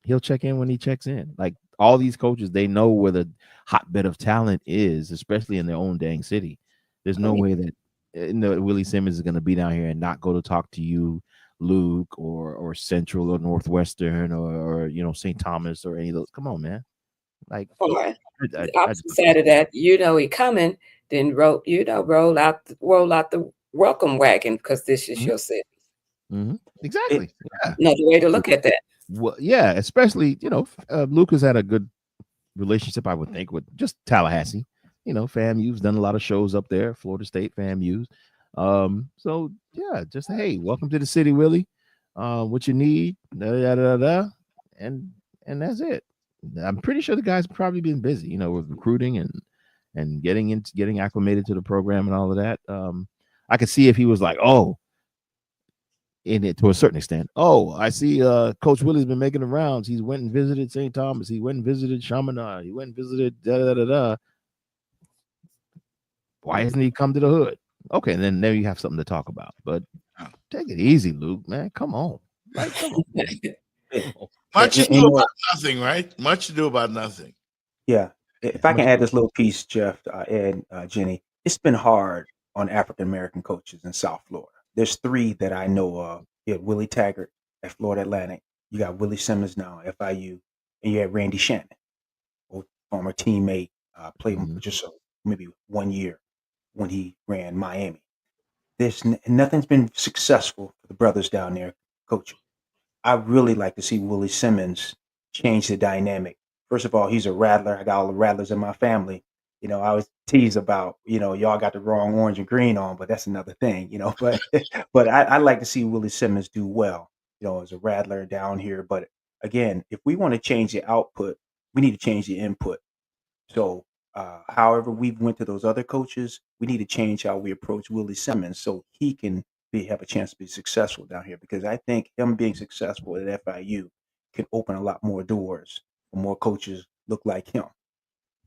he'll check in when he checks in. Like all these coaches, they know where the hotbed of talent is, especially in their own dang city. There's no way that Willie Simmons is going to be down here and not go to talk to you, Luke, or Central or Northwestern or St. Thomas or any of those. Come on, man. Like the opposite side of that, he coming, then roll out the welcome wagon because this is your city. Exactly. Yeah. Another way to look at that. Well, yeah, especially Luke has had a good relationship, I would think, with just Tallahassee. FAMU's done a lot of shows up there, Florida State FAMU's. So yeah, just hey, welcome to the city, Willie. What you need, and that's it. I'm pretty sure the guy's probably been busy, you know, with recruiting and getting acclimated to the program and all of that. I could see if he was like, oh, in it to a certain extent. Oh, I see Coach Willie's been making the rounds. He went and visited St. Thomas. He went and visited Chaminade. He went and visited da. Why hasn't he come to the hood? Okay, and then there you have something to talk about. But take it easy, Luke, man. Come on. Like, come on. Much to do about nothing, right? Much to do about nothing. Yeah. If I can add this little piece, Jeff and Jenny, it's been hard on African American coaches in South Florida. There's 3 that I know of. You had Willie Taggart at Florida Atlantic. You got Willie Simmons now at FIU, and you had Randy Shannon, old former teammate, played just maybe 1 year when he ran Miami. Nothing's been successful for the brothers down there coaching. I really like to see Willie Simmons change the dynamic. First of all, he's a rattler. I got all the rattlers in my family. You know, I always tease about, you know, y'all got the wrong orange and green on, but that's another thing, you know. But I like to see Willie Simmons do well, you know, as a rattler down here. But again, if we want to change the output, we need to change the input. So however we went to those other coaches, we need to change how we approach Willie Simmons so he can have a chance to be successful down here, because I think him being successful at FIU can open a lot more doors for more coaches look like him.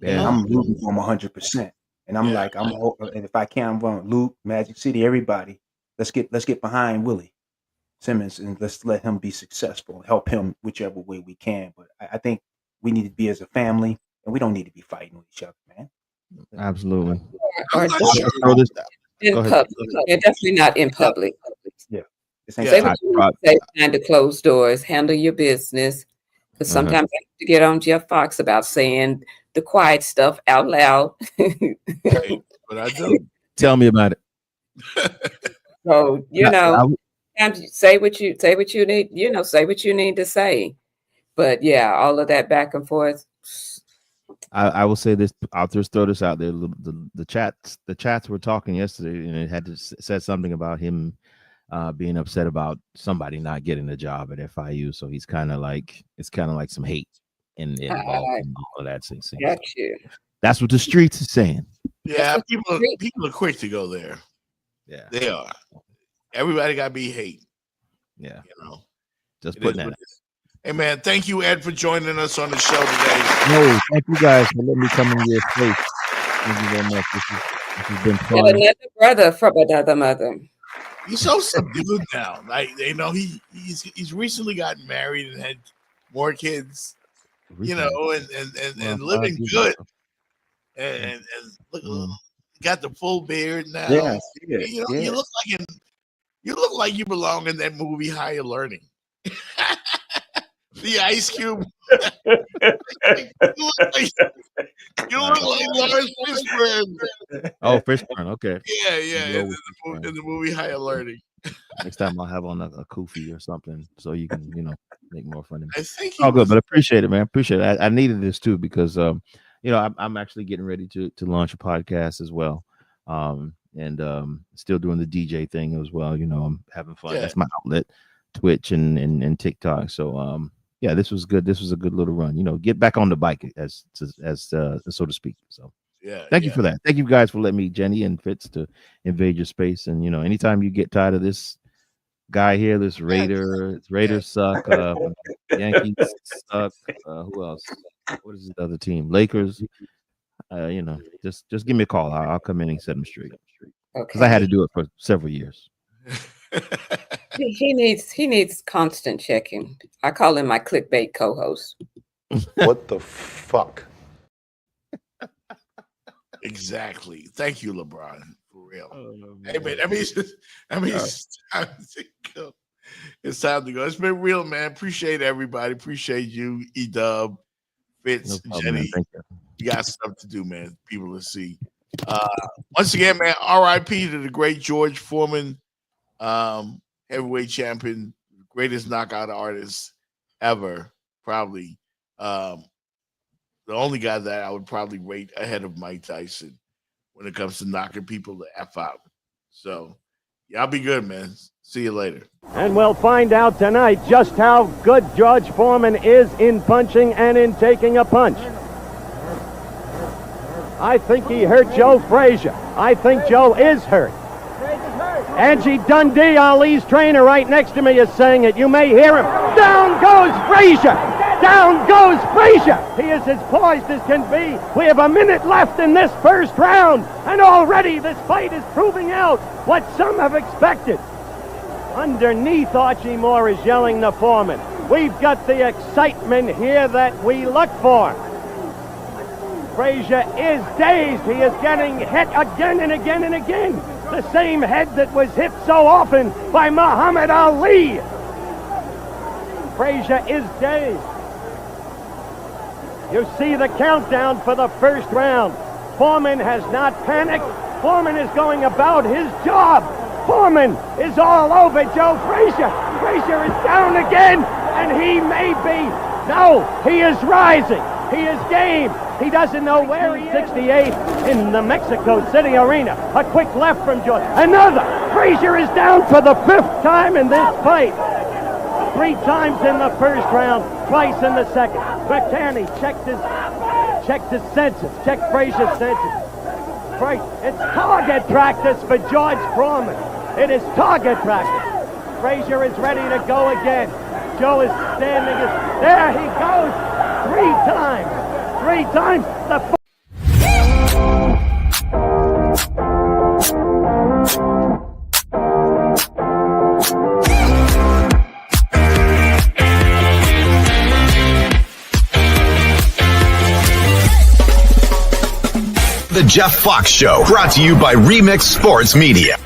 Yeah. And I'm rooting for him 100%. And I'm like, and if I can, I'm going Luke, Magic City, everybody. Let's get behind Willie Simmons and let's let him be successful. Help him whichever way we can. But I think we need to be as a family, and we don't need to be fighting with each other, man. Absolutely. In public. They're definitely not in public. Yeah. Say what you need to say behind the closed doors. Handle your business. Because sometimes I have to get on Jeff Fox about saying the quiet stuff out loud. But I do. Tell me about it. So, you know, say what you need, you know, say what you need to say. But yeah, all of that back and forth. I will say this. I'll just throw this out there. The chats were talking yesterday, and it had said something about him being upset about somebody not getting a job at FIU. So he's kind of like, it's kind of like some hate involved in all of that. That's what the streets is saying. Yeah, people are quick to go there. Yeah, they are. Everybody got to be hate. Yeah, you know, just putting that. Hey man, thank you, Ed, for joining us on the show today. No, thank you guys for letting me come in your space. Thank you very much. This has been fun. Another brother from another mother. He's so subdued now. Like, you know, he's recently gotten married and had more kids. You know, and living good. And look, got the full beard now. Yeah, you know, you look like you belong in that movie Higher Learning. The Ice Cube. You look like Lawrence Fishburne. Oh, Fishburne. Okay. Yeah. In the movie Higher Learning. Next time I'll have on a kufi or something so you can, you know, make more fun of me. I think good, but appreciate it, man. Appreciate it. I needed this too because you know, I'm actually getting ready to launch a podcast as well. And still doing the DJ thing as well. You know, I'm having fun. Yeah. That's my outlet, Twitch and TikTok. So yeah, this was good. This was a good little run. You know, get back on the bike as so to speak. So yeah, thank you for that. Thank you guys for letting me, Jenny and Fitz, to invade your space. And you know, anytime you get tired of this guy here, this Raiders suck, Yankees suck. Who else? What is the other team? Lakers. You know, just give me a call. I'll come in and set them straight. Because I had to do it for several years. He needs constant checking. I call him my clickbait co-host. What the fuck? Exactly. Thank you, LeBron. For real. Hey man, it's time to go. It's time to go. It's been real, man. Appreciate everybody. Appreciate you, E-Dub, Fitz, Jenny. Thank you. You got stuff to do, man. People to see. Once again, man, RIP to the great George Foreman, heavyweight champion, greatest knockout artist ever, probably. The only guy that I would probably rate ahead of Mike Tyson when it comes to knocking people the F out. So Y'all be good, man. See you later. And we'll find out tonight just how good George Foreman is in punching and in taking a punch. I think he hurt Joe Frazier. I think Joe is hurt. Angie Dundee, Ali's trainer, right next to me is saying it. You may hear him. Down goes Frazier! Down goes Frazier! He is as poised as can be. We have a minute left in this first round, and already this fight is proving out what some have expected. Underneath, Archie Moore is yelling to Foreman. We've got the excitement here that we look for. Frazier is dazed. He is getting hit again and again and again. The same head that was hit so often by Muhammad Ali. Frazier is dazed. You see the countdown for the first round. Foreman has not panicked. Foreman is going about his job. Foreman is all over Joe Frazier. Frazier is down again, and he may be. No, he is rising. He is game. He doesn't know where he is. 68 in the Mexico City Arena. A quick left from George. Another. Frazier is down for the 5th time in this fight. 3 times in the first round, twice in the second. McCanny checked his senses. Checked Frazier's senses. It's target practice for George Foreman. It is target practice. Frazier is ready to go again. Joe is standing. There he goes. 3 times. 3 times. The Jeff Fox Show, brought to you by Remix Sports Media.